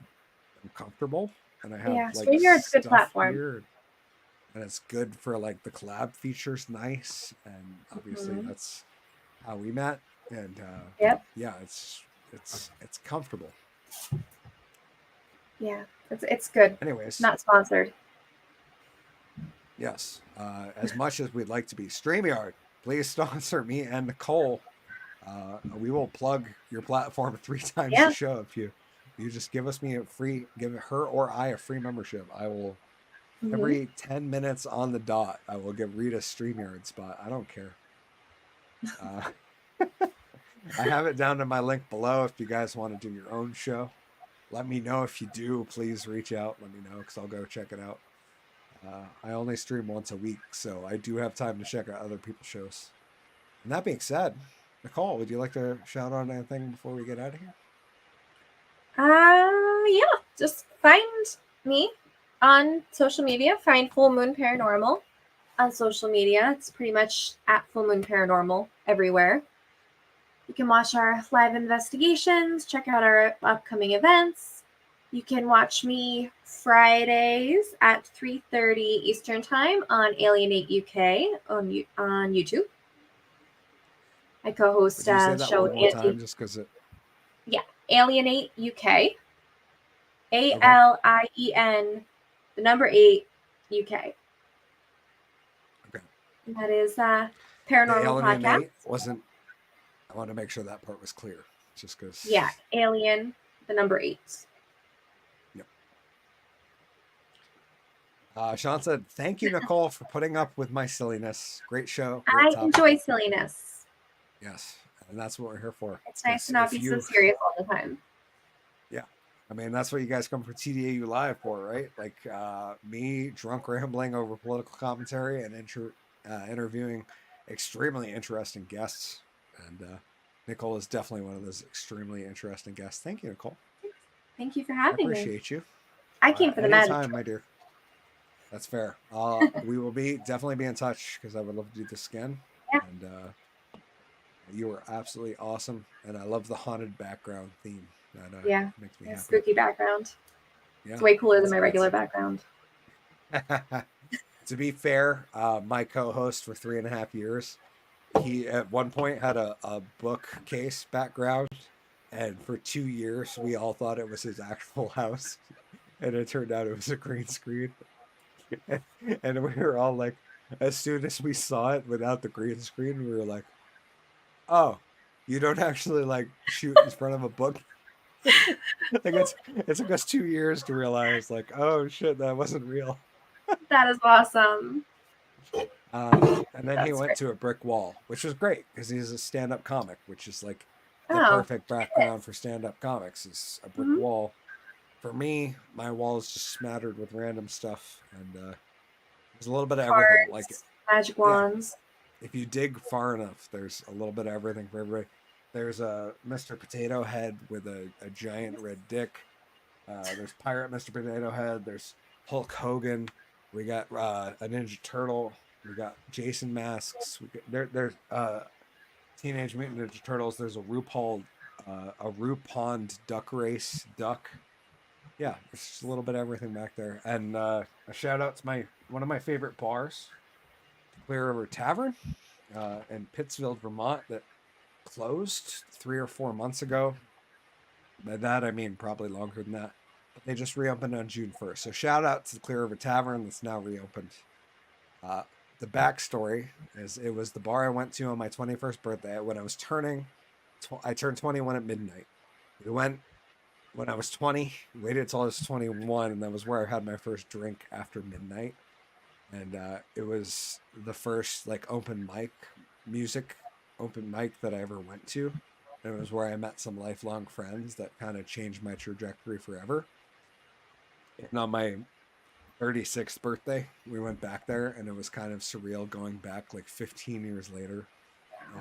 comfortable and I have like StreamYard's a good platform. Here, and it's good for like the collab features, nice, and obviously that's how we met. And yeah, it's comfortable. Yeah, it's good. Anyways, not sponsored. Yes, as much as we'd like to be, StreamYard, please sponsor me and Nicole. We will plug your platform 3 times a show if you just give her or I a free membership. I will every 10 minutes on the dot. I will give Rita a StreamYard spot. I don't care. I have it down to my link below if you guys want to do your own show. Let me know if you do. Please reach out. Let me know because I'll go check it out. I only stream once a week, so I do have time to check out other people's shows. And that being said, Nicole, would you like to shout out anything before we get out of here? Yeah, just find me on social media. Find Full Moon Paranormal on social media. It's pretty much at Full Moon Paranormal everywhere. You can watch our live investigations, check out our upcoming events. You can watch me Fridays at 3:30 Eastern Time on Alienate UK on YouTube. I co-host Would you say a that show one with more time Auntie. just because it. Yeah, Alienate UK. Okay. ALIEN, the number 8 UK. Okay. And that is The Paranormal Alien Podcast. 8 wasn't. I want to make sure that part was clear. Just because. Yeah, Alien, the number 8. Sean said, "Thank you, Nicole, for putting up with my silliness. Great show. Great I topic." enjoy silliness. Yes, and that's what we're here for. It's nice to 'Cause not if be you- so serious all the time. Yeah, I mean that's what you guys come for TDAU Live for, right? Like me drunk rambling over political commentary and interviewing extremely interesting guests, and Nicole is definitely one of those extremely interesting guests. Thank you, Nicole. Thank you for I having me. appreciate you. I came for the magic. Anytime, my dear. That's fair. We will definitely be in touch because I would love to do this again. Yeah. And you were absolutely awesome, and I love the haunted background theme. That Yeah. makes me Yeah, happy. spooky background. Yeah. It's way cooler than my regular background. To be fair, my co-host for 3.5 years, he at one point had a bookcase background, and for 2 years we all thought it was his actual house, and it turned out it was a green screen. And we were all like, as soon as we saw it without the green screen, we were like, "Oh, you don't actually like shoot in front of a book." Like it took us 2 years to realize, like, oh shit, that wasn't real. That is awesome. And then he That's went great. to a brick wall, which was great because he's a stand-up comic, which is like the Oh, perfect background for stand-up comics is a brick Mhm. wall. For me, my wall is just smattered with random stuff, and there's a little bit of everything. Like cards, magic wands. if you dig far enough, there's a little bit of everything for everybody. There's a Mr. Potato Head with a giant red dick. There's Pirate Mr. Potato Head. There's Hulk Hogan. We got a Ninja Turtle. We got Jason masks. There's Teenage Mutant Ninja Turtles. There's a RuPond duck race duck. Yeah, there's just a little bit of everything back there. And a shout out to one of my favorite bars, Clear River Tavern in Pittsfield, Vermont, that closed 3 or 4 months ago. By that I mean probably longer than that. But they just reopened on June 1st. So shout out to the Clear River Tavern that's now reopened. The backstory is it was the bar I went to on my 21st birthday when I was I turned 21 at midnight. We went when I was 20, waited until I was 21, and that was where I had my first drink after midnight. And it was the first like open mic that I ever went to. And it was where I met some lifelong friends that kind of changed my trajectory forever. And on my 36th birthday, we went back there, and it was kind of surreal going back like 15 years later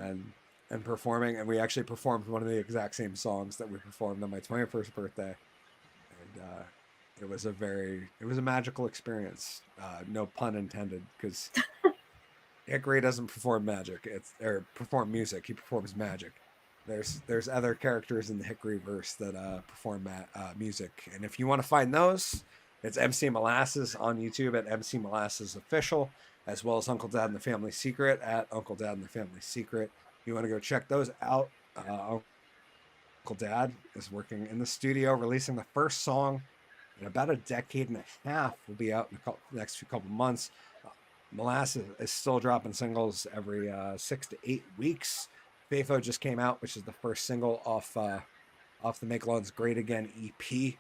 and performing. And we actually performed one of the exact same songs that we performed on my 21st birthday. And it was a magical experience. No pun intended, because Hickory doesn't perform magic. Perform music. He performs magic. There's other characters in the Hickory verse that perform music, and if you want to find those, it's MC Molasses on YouTube at MC Molasses Official, as well as Uncle Dad and the Family Secret at Uncle Dad and the Family Secret. You want to go check those out. Uncle Dad is working in the studio, releasing the first song in about a decade and a half. Will be out in the next couple months. Molasses is still dropping singles every 6 to 8 weeks. Fafo just came out, which is the first single off the Make Lawns Great Again EP.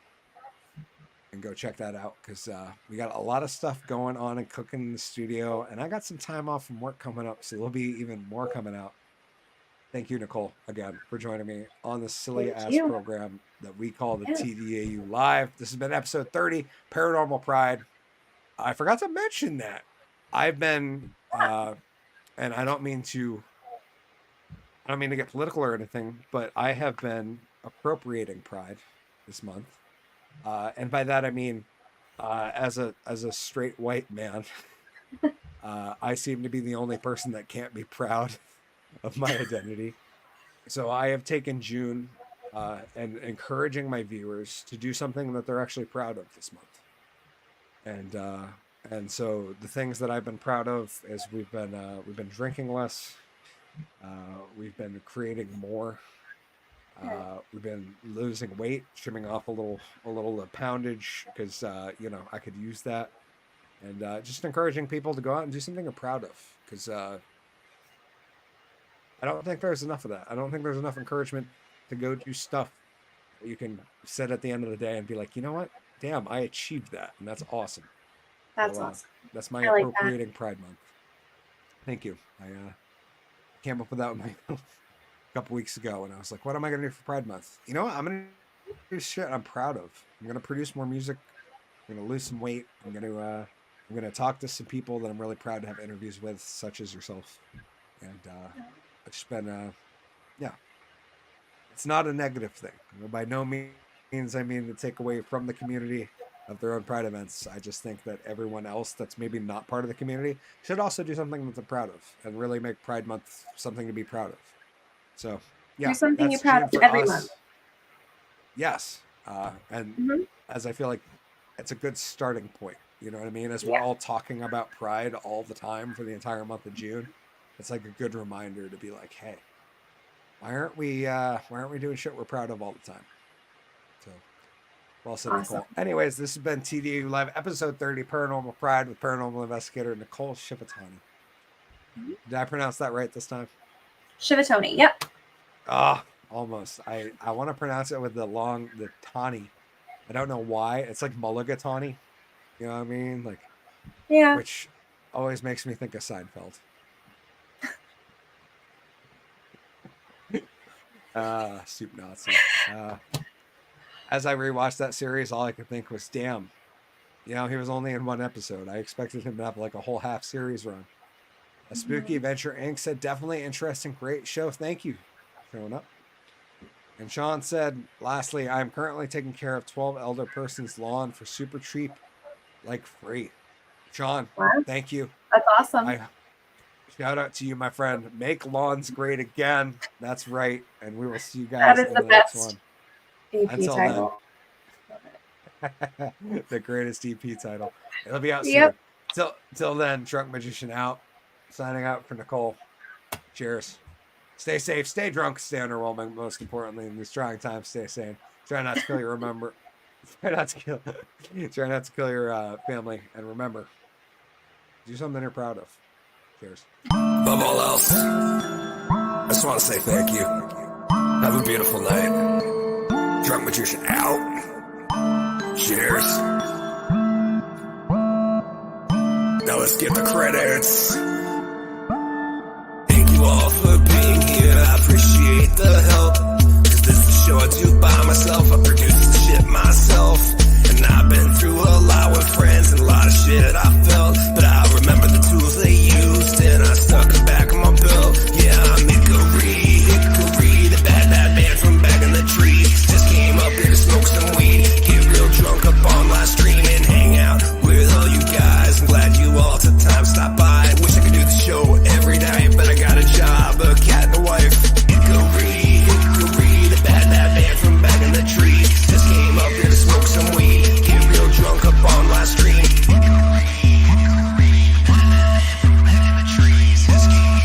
And go check that out, because we got a lot of stuff going on and cooking in the studio, and I got some time off from work coming up, so there'll be even more coming out. Thank you, Nicole, again, for joining me on this silly-ass program that we call the TDAU Live. This has been episode 30, Paranormal Pride. I forgot to mention that. I've been, and I don't mean to get political or anything, but I have been appropriating Pride this month. And by that I mean, as a straight white man, I seem to be the only person that can't be proud of my identity. So I have taken June and encouraging my viewers to do something that they're actually proud of this month. And so the things that I've been proud of is we've been drinking less, we've been creating more, we've been losing weight, trimming off a little poundage because I could use that, and just encouraging people to go out and do something they're proud of, because I don't think there's enough of that. I don't think there's enough encouragement to go do stuff that you can sit at the end of the day and be like, you know what? Damn, I achieved that, and that's awesome. That's awesome. That's my I like appropriating Pride Month. Thank you. I came up with that a couple weeks ago, and I was like, what am I going to do for Pride Month? You know what? I'm going to do shit I'm proud of. I'm going to produce more music. I'm going to lose some weight. I'm going to talk to some people that I'm really proud to have interviews with, such as yourself. And it's been, it's not a negative thing. By no means I mean to take away from the community of their own Pride events. I just think that everyone else that's maybe not part of the community should also do something that they're proud of, and really make Pride Month something to be proud of. So, yeah, Do something you're that's proud June of for every us. month. Yes, and as I feel like it's a good starting point. You know what I mean? As we're all talking about Pride all the time for the entire month of June, it's like a good reminder to be like, hey, why aren't we doing shit we're proud of all the time? So, well said, Awesome. Nicole. Anyways, this has been TDAU Live, episode 30, Paranormal Pride with Paranormal Investigator Nicole Chivattoni. Did I pronounce that right this time? Chivattoni. Yep. Ah, almost. I want to pronounce it with the Tani. I don't know why. It's like Mulligatawny. You know what I mean? Like, Yeah. which always makes me think of Seinfeld. Soup Nazi. As I rewatched that series, all I could think was, damn, he was only in one episode. I expected him to have like a whole half series run. A Spooky Adventure Inc. said, definitely interesting, great show. Thank you for showing up. And Sean said, lastly, I'm currently taking care of 12 elder person's lawn for super cheap, like free. Sean, Wow. thank you. That's awesome. Shout out to you, my friend. Make lawns great again. That's right. And we will see you That guys is in the the next best one. EP Until title. The greatest EP title. It'll be out soon. Yep. Till then, Drunk Magician out. Signing out for Nicole. Cheers. Stay safe, stay drunk, stay underwhelming. Most importantly, in these trying times, stay sane. Try not to kill your Try not to kill your family, and remember, do something you're proud of. Cheers. Above all else, I just want to say thank you. Have a beautiful night. Drunk Magician out. Cheers. Now let's get the credits. Thank you all for being here. I appreciate the help.